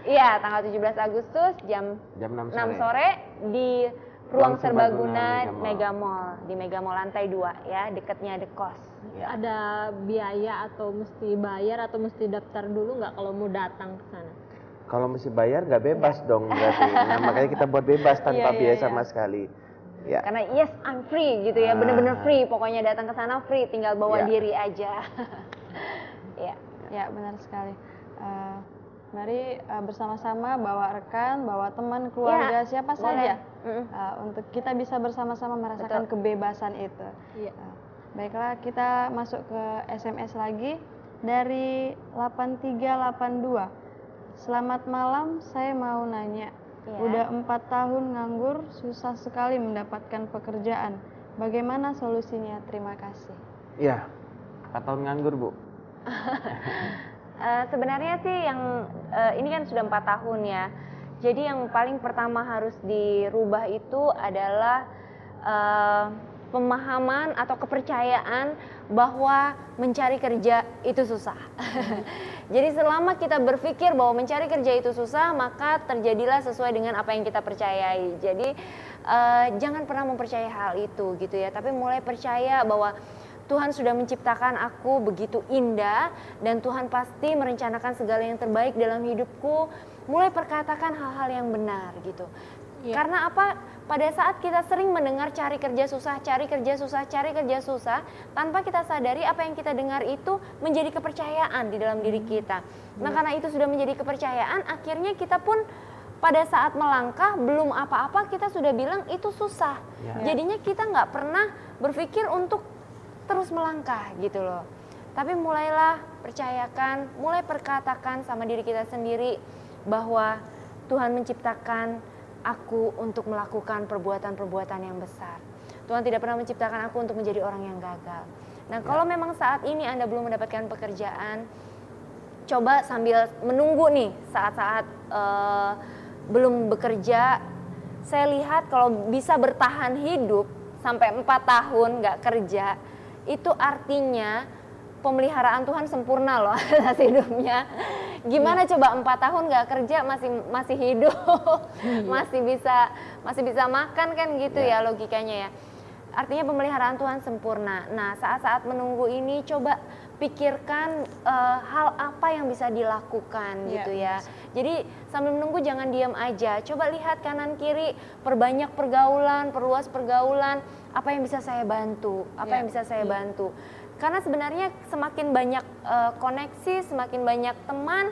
Iya, tanggal 17 Agustus jam 6 sore di Ruang Serbaguna Mega Mall, di Mega Mall lantai 2 ya, dekatnya The Kos. Ada biaya atau mesti bayar atau mesti daftar dulu nggak kalau mau datang ke sana? Kalau mesti bayar nggak bebas dong berarti. Nah, makanya kita buat bebas tanpa biaya sama sekali. Ya. Karena yes, I'm free gitu ya, bener-bener free. Pokoknya datang ke sana free, tinggal bawa diri aja. Ya, benar sekali. Mari bersama-sama bawa rekan, bawa teman, keluarga, siapa saja, untuk kita bisa bersama-sama merasakan kebebasan itu. Baiklah, kita masuk ke SMS lagi dari 8382. Selamat malam, saya mau nanya. Udah 4 tahun nganggur, susah sekali mendapatkan pekerjaan. Bagaimana solusinya? Terima kasih. Iya, 4 tahun nganggur, Bu. Sebenarnya sih yang ini kan sudah 4 tahun ya. Jadi yang paling pertama harus dirubah itu adalah pemahaman atau kepercayaan bahwa mencari kerja itu susah. Jadi selama kita berpikir bahwa mencari kerja itu susah, maka terjadilah sesuai dengan apa yang kita percayai. Jadi jangan pernah mempercayai hal itu gitu ya, tapi mulai percaya bahwa Tuhan sudah menciptakan aku begitu indah dan Tuhan pasti merencanakan segala yang terbaik dalam hidupku. Mulai perkatakan hal-hal yang benar gitu. Karena apa? Pada saat kita sering mendengar cari kerja susah, cari kerja susah, cari kerja susah, tanpa kita sadari apa yang kita dengar itu menjadi kepercayaan di dalam diri kita. Nah, karena itu sudah menjadi kepercayaan, akhirnya kita pun pada saat melangkah belum apa-apa kita sudah bilang itu susah. Jadinya kita nggak pernah berpikir untuk terus melangkah gitu loh. Tapi mulailah percayakan, mulai perkatakan sama diri kita sendiri bahwa Tuhan menciptakan aku untuk melakukan perbuatan-perbuatan yang besar. Tuhan tidak pernah menciptakan aku untuk menjadi orang yang gagal. Nah, kalau memang saat ini Anda belum mendapatkan pekerjaan, coba sambil menunggu nih saat-saat belum bekerja, saya lihat kalau bisa bertahan hidup sampai 4 tahun nggak kerja, itu artinya pemeliharaan Tuhan sempurna loh atas hidupnya. Gimana coba 4 tahun nggak kerja masih hidup, masih bisa makan kan gitu ya logikanya ya. Artinya pemeliharaan Tuhan sempurna. Nah, saat-saat menunggu ini coba pikirkan hal apa yang bisa dilakukan gitu ya. Jadi sambil menunggu jangan diam aja. Coba lihat kanan kiri, perbanyak pergaulan, perluas pergaulan. Apa yang bisa saya bantu? Apa yang bisa saya bantu? Karena sebenarnya semakin banyak koneksi, semakin banyak teman,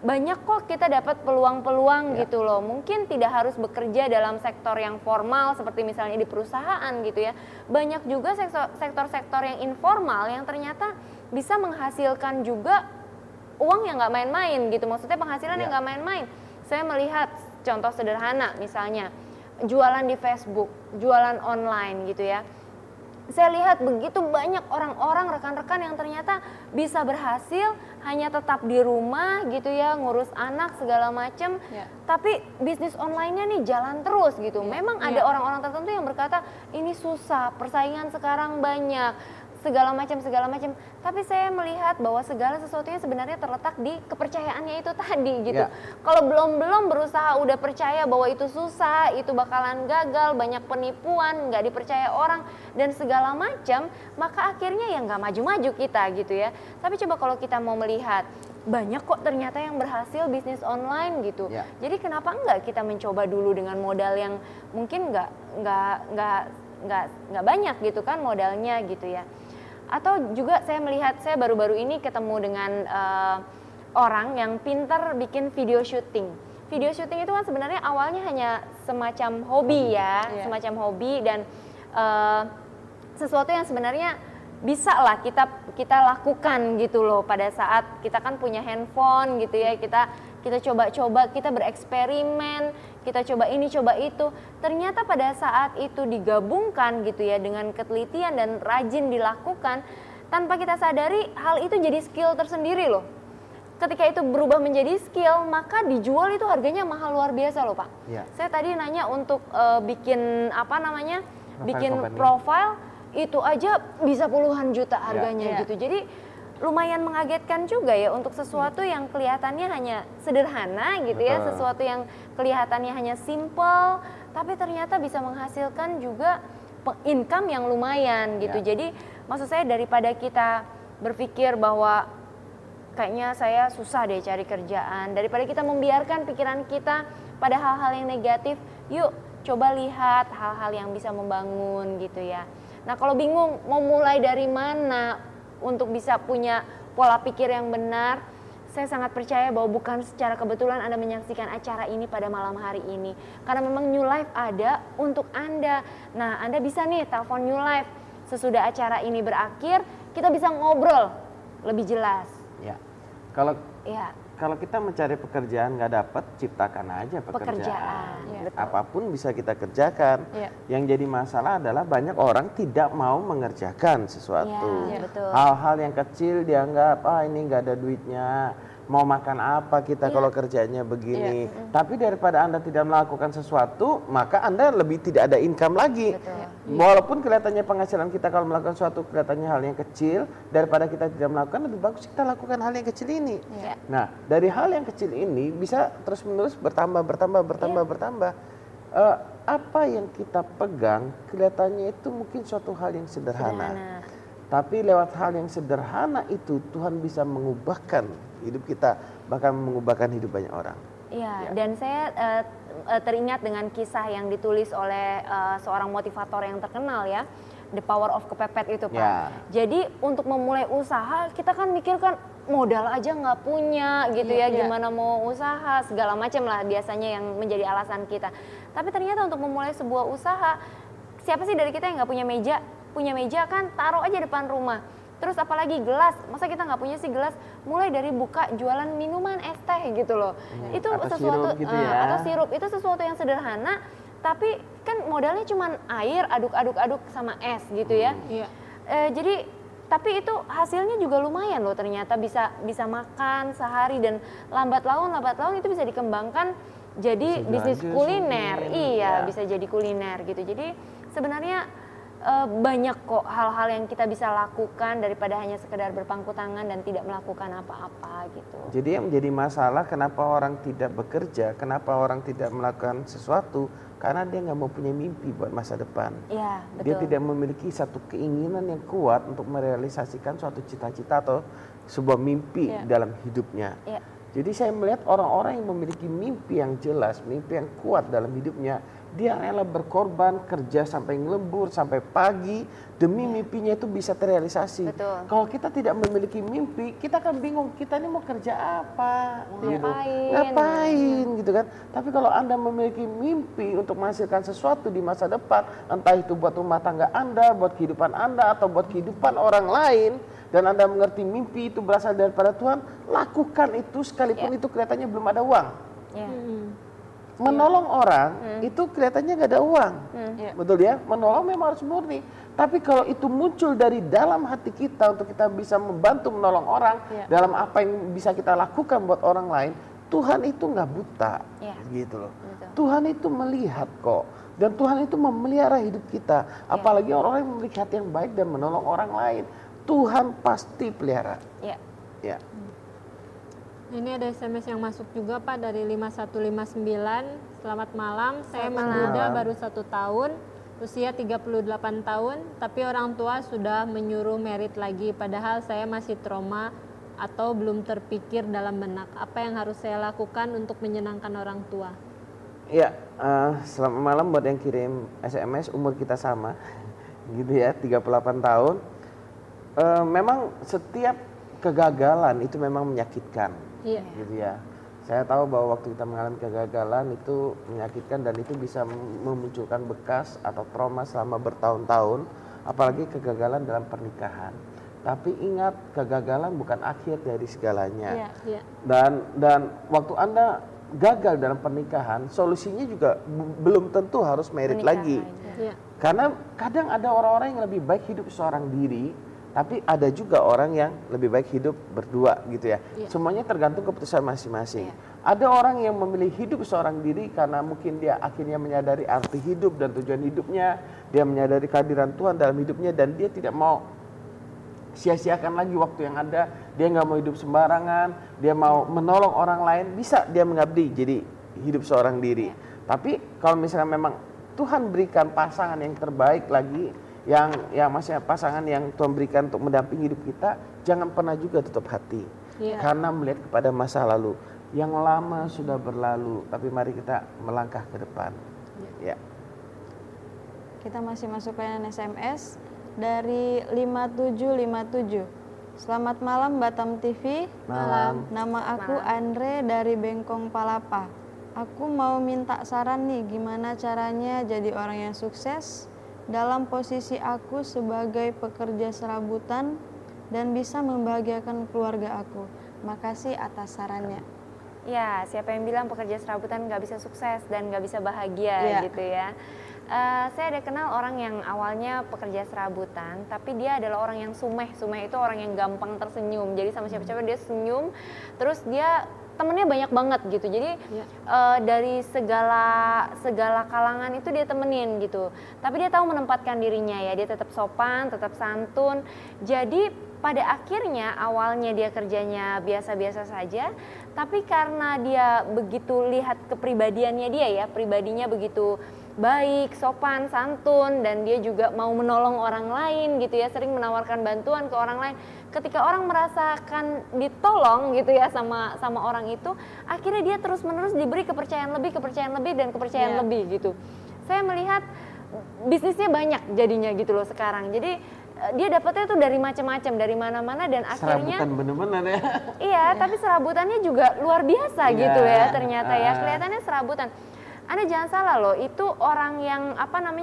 banyak kok kita dapat peluang-peluang gitu loh. Mungkin tidak harus bekerja dalam sektor yang formal seperti misalnya di perusahaan gitu ya. Banyak juga sektor-sektor yang informal yang ternyata bisa menghasilkan juga uang yang nggak main-main gitu. Maksudnya penghasilan yang nggak main-main. Saya melihat contoh sederhana misalnya jualan di Facebook, jualan online gitu ya. Saya lihat begitu banyak orang-orang, rekan-rekan yang ternyata bisa berhasil hanya tetap di rumah gitu ya, ngurus anak segala macem. Tapi bisnis online-nya nih jalan terus gitu. Memang ada orang-orang tertentu yang berkata ini susah, persaingan sekarang banyak. segala macam. Tapi saya melihat bahwa segala sesuatunya sebenarnya terletak di kepercayaannya itu tadi gitu. Kalau belum berusaha udah percaya bahwa itu susah, itu bakalan gagal, banyak penipuan, nggak dipercaya orang dan segala macam, maka akhirnya ya nggak maju-maju kita gitu ya. Tapi coba kalau kita mau melihat banyak kok ternyata yang berhasil bisnis online gitu. Jadi kenapa enggak kita mencoba dulu dengan modal yang mungkin nggak banyak gitu kan modalnya gitu ya. Atau juga saya melihat, saya baru-baru ini ketemu dengan orang yang pintar bikin video syuting. Video syuting itu kan sebenarnya awalnya hanya semacam hobi ya, semacam hobi dan sesuatu yang sebenarnya bisa lah kita lakukan gitu loh pada saat kita kan punya handphone gitu ya, kita coba-coba, kita bereksperimen, kita coba ini coba itu. Ternyata pada saat itu digabungkan gitu ya dengan ketelitian dan rajin dilakukan, tanpa kita sadari hal itu jadi skill tersendiri loh. Ketika itu berubah menjadi skill, maka dijual itu harganya mahal luar biasa loh Pak. Saya tadi nanya untuk bikin bikin profile itu aja bisa puluhan juta harganya gitu. Jadi lumayan mengagetkan juga ya untuk sesuatu yang kelihatannya hanya sederhana gitu ya, sesuatu yang kelihatannya hanya simple, tapi ternyata bisa menghasilkan juga income yang lumayan gitu. Jadi maksud saya daripada kita berpikir bahwa kayaknya saya susah deh cari kerjaan, daripada kita membiarkan pikiran kita pada hal-hal yang negatif, yuk coba lihat hal-hal yang bisa membangun gitu ya. Nah kalau bingung mau mulai dari mana untuk bisa punya pola pikir yang benar, saya sangat percaya bahwa bukan secara kebetulan Anda menyaksikan acara ini pada malam hari ini. Karena memang New Life ada untuk Anda. Nah Anda bisa nih telepon New Life sesudah acara ini berakhir, kita bisa ngobrol lebih jelas. Kalau kita mencari pekerjaan nggak dapat, ciptakan aja pekerjaan. Apapun bisa kita kerjakan. Yang jadi masalah adalah banyak orang tidak mau mengerjakan sesuatu. Hal-hal yang kecil dianggap ini nggak ada duitnya. Mau makan apa kita kalau kerjanya begini. Tapi daripada Anda tidak melakukan sesuatu, maka Anda lebih tidak ada income lagi. Walaupun kelihatannya penghasilan kita kalau melakukan sesuatu kelihatannya hal yang kecil, daripada kita tidak melakukan, lebih bagus kita lakukan hal yang kecil ini. Nah, dari hal yang kecil ini bisa terus-menerus bertambah. Apa yang kita pegang kelihatannya itu mungkin suatu hal yang sederhana. Tapi lewat hal yang sederhana itu Tuhan bisa mengubahkan hidup kita, bahkan mengubahkan hidup banyak orang. Dan saya teringat dengan kisah yang ditulis oleh seorang motivator yang terkenal ya, The Power of Kepepet itu Pak. Jadi untuk memulai usaha kita kan mikirkan modal aja nggak punya gitu gimana mau usaha, segala macam lah biasanya yang menjadi alasan kita. Tapi ternyata untuk memulai sebuah usaha, siapa sih dari kita yang nggak punya meja? Punya meja kan taruh aja depan rumah. Terus apalagi gelas, masa kita nggak punya sih gelas? Mulai dari buka jualan minuman es teh gitu loh. Itu atau sesuatu sirup gitu ya. atau sirup, itu sesuatu yang sederhana, tapi kan modalnya cuma air aduk-aduk sama es gitu ya. Jadi tapi itu hasilnya juga lumayan loh, ternyata bisa makan sehari dan lambat laun itu bisa dikembangkan jadi bisnis kuliner. Bisa jadi kuliner gitu. Jadi sebenarnya banyak kok hal-hal yang kita bisa lakukan daripada hanya sekedar berpangku tangan dan tidak melakukan apa-apa gitu. Jadi yang menjadi masalah kenapa orang tidak bekerja, kenapa orang tidak melakukan sesuatu, karena dia nggak mau punya mimpi buat masa depan. Dia tidak memiliki satu keinginan yang kuat untuk merealisasikan suatu cita-cita atau sebuah mimpi dalam hidupnya. Jadi saya melihat orang-orang yang memiliki mimpi yang jelas, mimpi yang kuat dalam hidupnya, dia rela berkorban, kerja sampai ngelembur, sampai pagi, demi mimpinya itu bisa terrealisasi. Kalau kita tidak memiliki mimpi, kita akan bingung, kita ini mau kerja apa? Ngapain gitu kan. Tapi kalau Anda memiliki mimpi untuk menghasilkan sesuatu di masa depan, entah itu buat rumah tangga Anda, buat kehidupan Anda, atau buat kehidupan orang lain, dan Anda mengerti mimpi itu berasal daripada Tuhan, lakukan itu sekalipun itu kelihatannya belum ada uang. Menolong orang itu kelihatannya nggak ada uang, betul ya? Menolong memang harus murni. Tapi kalau itu muncul dari dalam hati kita untuk kita bisa membantu menolong orang dalam apa yang bisa kita lakukan buat orang lain, Tuhan itu nggak buta, gitu loh. Tuhan itu melihat kok Dan Tuhan itu memelihara hidup kita. Apalagi orang-orang yang memiliki hati yang baik dan menolong orang lain. Tuhan pasti pelihara. Ya. Ya. Ini ada SMS yang masuk juga Pak dari 5159. Selamat malam, saya menduda baru 1 tahun, usia 38 tahun, tapi orang tua sudah menyuruh merit lagi, padahal saya masih trauma atau belum terpikir dalam benak. Apa yang harus saya lakukan untuk menyenangkan orang tua? Ya, selamat malam buat yang kirim SMS, umur kita sama, gitu ya, 38 tahun. Memang setiap kegagalan itu memang menyakitkan, gitu ya. Saya tahu bahwa waktu kita mengalami kegagalan itu menyakitkan dan itu bisa memunculkan bekas atau trauma selama bertahun-tahun, apalagi kegagalan dalam pernikahan. Tapi ingat, kegagalan bukan akhir dari segalanya. Dan waktu Anda gagal dalam pernikahan, solusinya juga belum tentu harus merit lagi. Karena kadang ada orang-orang yang lebih baik hidup seorang diri, tapi ada juga orang yang lebih baik hidup berdua gitu ya. Semuanya tergantung keputusan masing-masing. Ada orang yang memilih hidup seorang diri karena mungkin dia akhirnya menyadari arti hidup dan tujuan hidupnya, dia menyadari kehadiran Tuhan dalam hidupnya dan dia tidak mau sia-siakan lagi waktu yang ada. Dia nggak mau hidup sembarangan, dia mau menolong orang lain, bisa dia mengabdi jadi hidup seorang diri. Tapi kalau misalnya memang Tuhan berikan pasangan yang terbaik lagi, yang masih pasangan yang Tuhan berikan untuk mendampingi hidup kita, jangan pernah juga tutup hati. Karena melihat kepada masa lalu, yang lama sudah berlalu, tapi mari kita melangkah ke depan. Kita masih masuk layanan SMS dari 5757. Selamat malam Batam TV. Malam. Nama aku Andre dari Bengkong Palapa. Aku mau minta saran nih, gimana caranya jadi orang yang sukses dalam posisi aku sebagai pekerja serabutan dan bisa membahagiakan keluarga aku. Makasih atas sarannya. Ya, siapa yang bilang pekerja serabutan nggak bisa sukses dan nggak bisa bahagia gitu ya. Saya ada kenal orang yang awalnya pekerja serabutan, tapi dia adalah orang yang sumeh. Sumeh itu orang yang gampang tersenyum. Jadi sama siapa-siapa dia senyum, terus dia temennya banyak banget gitu. Jadi dari segala kalangan itu dia temenin gitu. Tapi dia tahu menempatkan dirinya ya. Dia tetap sopan, tetap santun. Jadi pada akhirnya awalnya dia kerjanya biasa-biasa saja, tapi karena dia begitu lihat kepribadiannya dia ya, pribadinya begitu baik, sopan, santun, dan dia juga mau menolong orang lain gitu ya, sering menawarkan bantuan ke orang lain. Ketika orang merasakan ditolong gitu ya sama orang itu, akhirnya dia terus-menerus diberi kepercayaan lebih dan kepercayaan lebih gitu. Saya melihat bisnisnya banyak jadinya gitu loh sekarang. Jadi dia dapetnya tuh dari macam-macam, dari mana-mana, dan akhirnya serabutan bener-bener ya. Iya, tapi serabutannya juga luar biasa gitu ya ternyata ya. Kelihatannya serabutan. Anda jangan salah loh, itu orang yang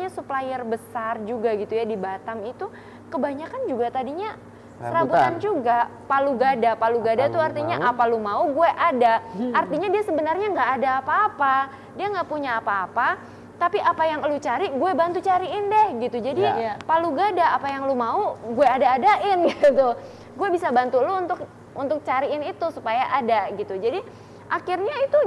supplier besar juga gitu ya di Batam itu kebanyakan juga tadinya serabutan juga. Palu gada tuh artinya apa lu mau gue ada. Artinya dia sebenarnya nggak ada apa-apa, dia nggak punya apa-apa, tapi apa yang lu cari gue bantu cariin deh gitu. Jadi palu gada, apa yang lu mau gue ada-adain gitu. Gue bisa bantu lu untuk cariin itu supaya ada gitu. Jadi akhirnya itu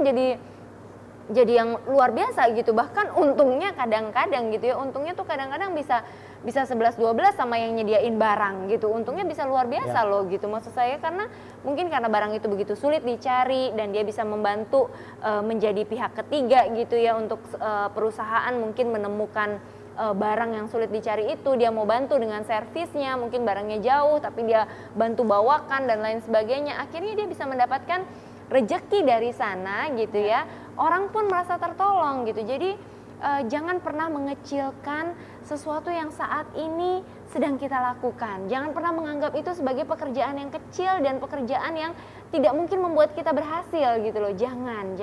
jadi yang luar biasa gitu. Bahkan untungnya kadang-kadang gitu ya, untungnya tuh kadang-kadang bisa 11-12 sama yang nyediain barang gitu. Untungnya bisa luar biasa loh gitu. Maksud saya karena mungkin karena barang itu begitu sulit dicari dan dia bisa membantu menjadi pihak ketiga gitu ya untuk perusahaan mungkin menemukan barang yang sulit dicari itu. Dia mau bantu dengan servisnya, mungkin barangnya jauh tapi dia bantu bawakan dan lain sebagainya. Akhirnya dia bisa mendapatkan rejeki dari sana gitu ya. Orang pun merasa tertolong gitu. Jadi jangan pernah mengecilkan sesuatu yang saat ini sedang kita lakukan. Jangan pernah menganggap itu sebagai pekerjaan yang kecil dan pekerjaan yang tidak mungkin membuat kita berhasil gitu loh. Jangan.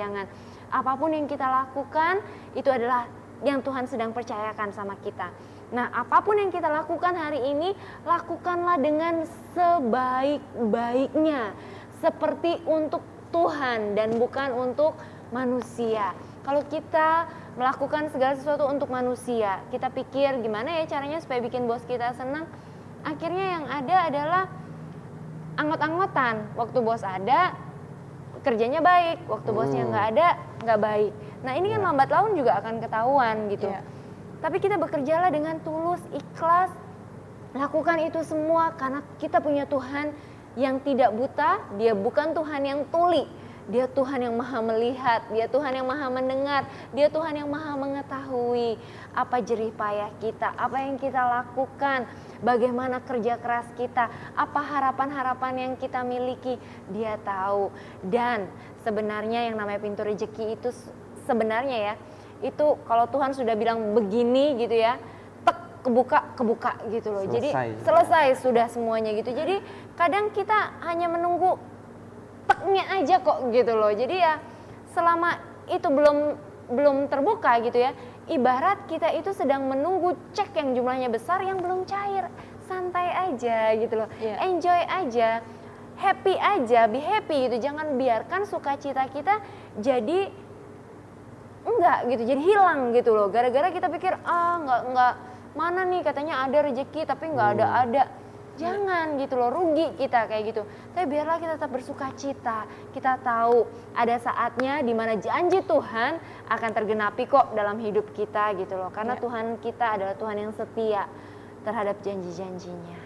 Apapun yang kita lakukan itu adalah yang Tuhan sedang percayakan sama kita. Nah, apapun yang kita lakukan hari ini, lakukanlah dengan sebaik-baiknya. Seperti untuk Tuhan dan bukan untuk manusia. Kalau kita melakukan segala sesuatu untuk manusia, kita pikir gimana ya caranya supaya bikin bos kita senang, akhirnya yang ada adalah anggot-anggotan. Waktu bos ada, kerjanya baik. Waktu bosnya nggak ada, nggak baik. Nah ini kan lambat laun juga akan ketahuan gitu. Tapi kita bekerjalah dengan tulus, ikhlas, lakukan itu semua karena kita punya Tuhan yang tidak buta, dia bukan Tuhan yang tuli. Dia Tuhan yang maha melihat, dia Tuhan yang maha mendengar, dia Tuhan yang maha mengetahui apa jerih payah kita, apa yang kita lakukan, bagaimana kerja keras kita, apa harapan-harapan yang kita miliki, dia tahu. Dan sebenarnya yang namanya pintu rezeki itu sebenarnya ya, itu kalau Tuhan sudah bilang begini gitu ya, tek kebuka gitu loh. Jadi selesai sudah semuanya gitu. Jadi kadang kita hanya menunggu teknya aja kok gitu loh. Jadi ya selama itu belum terbuka gitu ya, ibarat kita itu sedang menunggu cek yang jumlahnya besar yang belum cair. Santai aja gitu loh, enjoy aja, happy aja, be happy gitu. Jangan biarkan sukacita kita jadi enggak gitu, jadi hilang gitu loh. Gara-gara kita pikir enggak mana nih katanya ada rezeki tapi enggak ada. Jangan gitu loh, rugi kita kayak gitu. Tapi biarlah kita tetap bersuka cita. Kita tahu ada saatnya di mana janji Tuhan akan tergenapi kok dalam hidup kita gitu loh. Karena Tuhan kita adalah Tuhan yang setia terhadap janji-janjinya.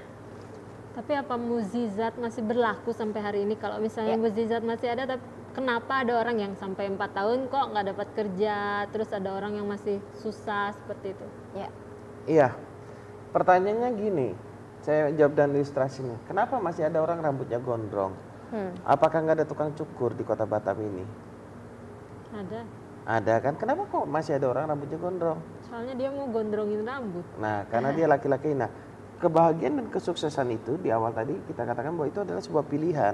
Tapi apa mukjizat masih berlaku sampai hari ini? Kalau misalnya mukjizat masih ada, tapi kenapa ada orang yang sampai 4 tahun kok nggak dapat kerja, terus ada orang yang masih susah seperti itu? Iya, pertanyaannya gini. Saya jawab dan ilustrasinya. Kenapa masih ada orang rambutnya gondrong? Apakah nggak ada tukang cukur di kota Batam ini? Ada. Ada kan? Kenapa kok masih ada orang rambutnya gondrong? Soalnya dia mau gondrongin rambut. Nah, karena dia laki-laki. Nah, kebahagiaan dan kesuksesan itu di awal tadi kita katakan bahwa itu adalah sebuah pilihan.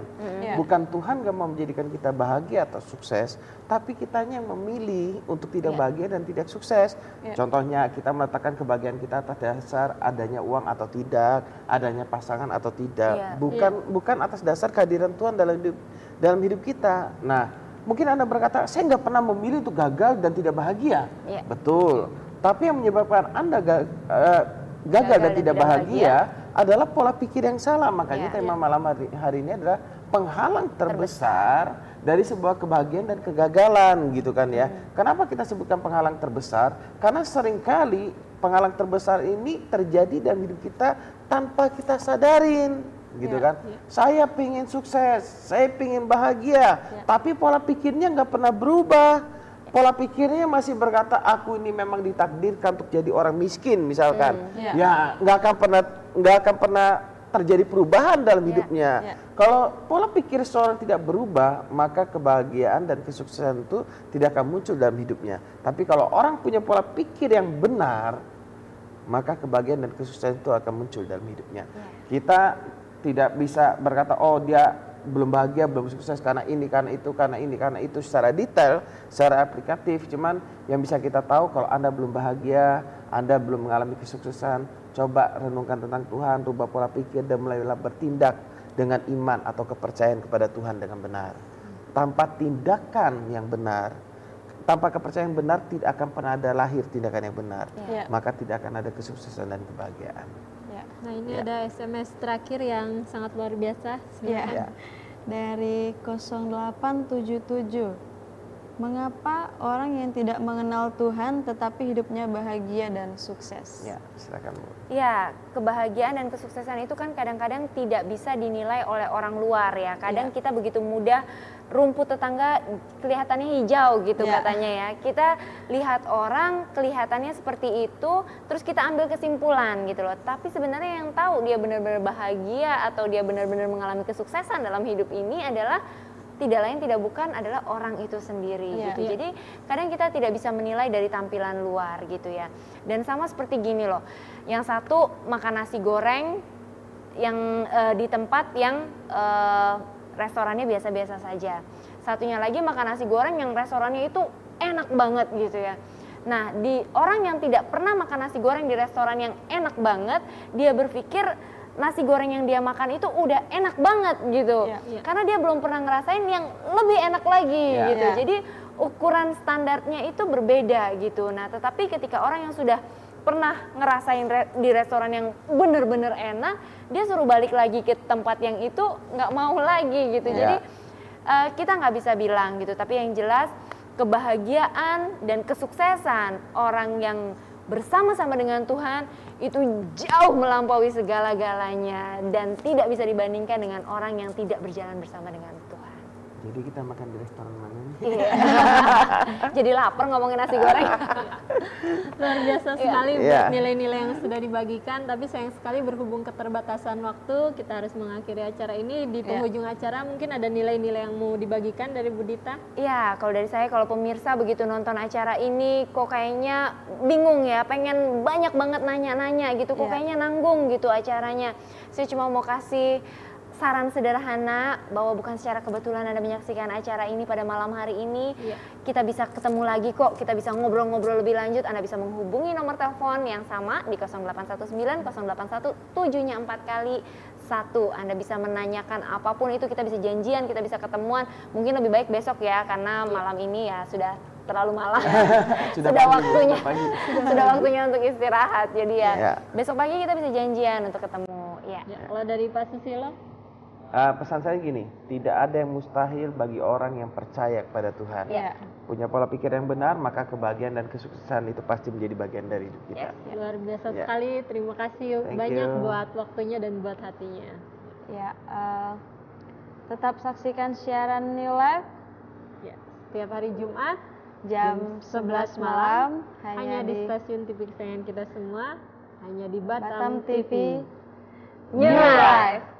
Bukan Tuhan gak mau menjadikan kita bahagia atau sukses, tapi kitanya yang memilih untuk tidak bahagia dan tidak sukses. Contohnya kita meletakkan kebahagiaan kita atas dasar adanya uang atau tidak, adanya pasangan atau tidak. Bukan atas dasar kehadiran Tuhan dalam hidup kita. Nah, mungkin Anda berkata, saya nggak pernah memilih untuk gagal dan tidak bahagia. Betul. Tapi yang menyebabkan Anda gagal dan tidak bahagia adalah pola pikir yang salah. Makanya tema malam hari ini adalah penghalang terbesar dari sebuah kebahagiaan dan kegagalan gitu kan ya. Kenapa kita sebutkan penghalang terbesar? Karena seringkali penghalang terbesar ini terjadi dalam hidup kita tanpa kita sadarin gitu kan. Saya pingin sukses, saya pingin bahagia, tapi pola pikirnya nggak pernah berubah. Pola pikirnya masih berkata aku ini memang ditakdirkan untuk jadi orang miskin misalkan. Ya nggak akan pernah terjadi perubahan dalam hidupnya. Kalau pola pikir seorang tidak berubah, maka kebahagiaan dan kesuksesan itu tidak akan muncul dalam hidupnya. Tapi kalau orang punya pola pikir yang benar, maka kebahagiaan dan kesuksesan itu akan muncul dalam hidupnya. Kita tidak bisa berkata oh dia belum bahagia, belum sukses karena ini, karena itu, karena ini, karena itu secara detail, secara aplikatif. Cuman yang bisa kita tahu kalau Anda belum bahagia, Anda belum mengalami kesuksesan, coba renungkan tentang Tuhan, rubah pola pikir dan mulailah bertindak dengan iman atau kepercayaan kepada Tuhan dengan benar. Tanpa tindakan yang benar, tanpa kepercayaan yang benar tidak akan pernah ada lahir tindakan yang benar. Maka tidak akan ada kesuksesan dan kebahagiaan. Nah ini ada SMS terakhir yang sangat luar biasa. Dari 0877. Mengapa orang yang tidak mengenal Tuhan tetapi hidupnya bahagia dan sukses? Ya, silakan Bu. Ya, kebahagiaan dan kesuksesan itu kan kadang-kadang tidak bisa dinilai oleh orang luar ya. Kadang kita begitu mudah rumput tetangga kelihatannya hijau gitu katanya ya. Kita lihat orang kelihatannya seperti itu, terus kita ambil kesimpulan gitu loh. Tapi sebenarnya yang tahu dia benar-benar bahagia atau dia benar-benar mengalami kesuksesan dalam hidup ini adalah tidak lain tidak bukan adalah orang itu sendiri gitu. Jadi kadang kita tidak bisa menilai dari tampilan luar gitu ya. Dan sama seperti gini loh, yang satu makan nasi goreng yang di tempat yang restorannya biasa-biasa saja. Satunya lagi makan nasi goreng yang restorannya itu enak banget gitu ya. Nah, di orang yang tidak pernah makan nasi goreng di restoran yang enak banget, dia berpikir nasi goreng yang dia makan itu udah enak banget gitu. Karena dia belum pernah ngerasain yang lebih enak lagi gitu. Jadi ukuran standarnya itu berbeda gitu. Nah, tetapi ketika orang yang sudah pernah ngerasain di restoran yang bener-bener enak, dia suruh balik lagi ke tempat yang itu nggak mau lagi gitu. Jadi kita nggak bisa bilang gitu. Tapi yang jelas kebahagiaan dan kesuksesan orang yang bersama-sama dengan Tuhan itu jauh melampaui segala-galanya dan tidak bisa dibandingkan dengan orang yang tidak berjalan bersama dengan Tuhan. Jadi kita makan di restoran mana nih? Iya. Jadi lapar ngomongin nasi goreng. Luar biasa sekali nilai-nilai yang sudah dibagikan, tapi sayang sekali berhubung keterbatasan waktu, kita harus mengakhiri acara ini. Di penghujung acara mungkin ada nilai-nilai yang mau dibagikan dari Bu Dita? Iya, kalau dari saya, kalau pemirsa begitu nonton acara ini kok kayaknya bingung ya, pengen banyak banget nanya-nanya gitu, kok kayaknya nanggung gitu acaranya. Saya cuma mau kasih saran sederhana bahwa bukan secara kebetulan Anda menyaksikan acara ini pada malam hari ini. Kita bisa ketemu lagi kok, kita bisa ngobrol-ngobrol lebih lanjut. Anda bisa menghubungi nomor telepon yang sama di 0819 081 7-nya 4 kali 1. Anda bisa menanyakan apapun itu, kita bisa janjian, kita bisa ketemuan. Mungkin lebih baik besok ya, karena malam ini ya sudah terlalu malam. sudah waktunya untuk istirahat. Jadi ya besok pagi kita bisa janjian untuk ketemu. Kalau dari Pak Susilo? Pesan saya gini, tidak ada yang mustahil bagi orang yang percaya kepada Tuhan. Punya pola pikir yang benar, maka kebahagiaan dan kesuksesan itu pasti menjadi bagian dari hidup kita. Luar biasa sekali, terima kasih banyak buat waktunya dan buat hatinya. Tetap saksikan siaran New Life setiap hari Jumat jam 11 malam hanya di stasiun TV kesayangan kita semua, hanya di Batam TV New Life.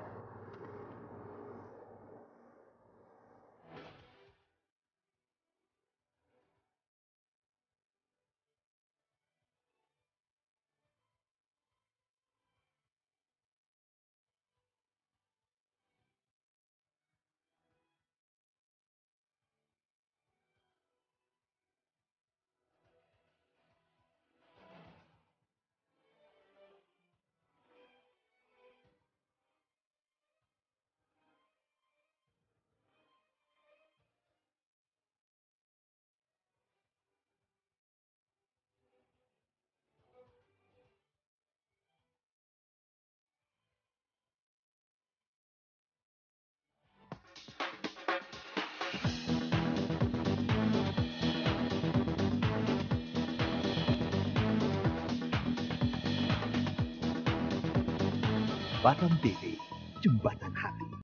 Batam TV, Jembatan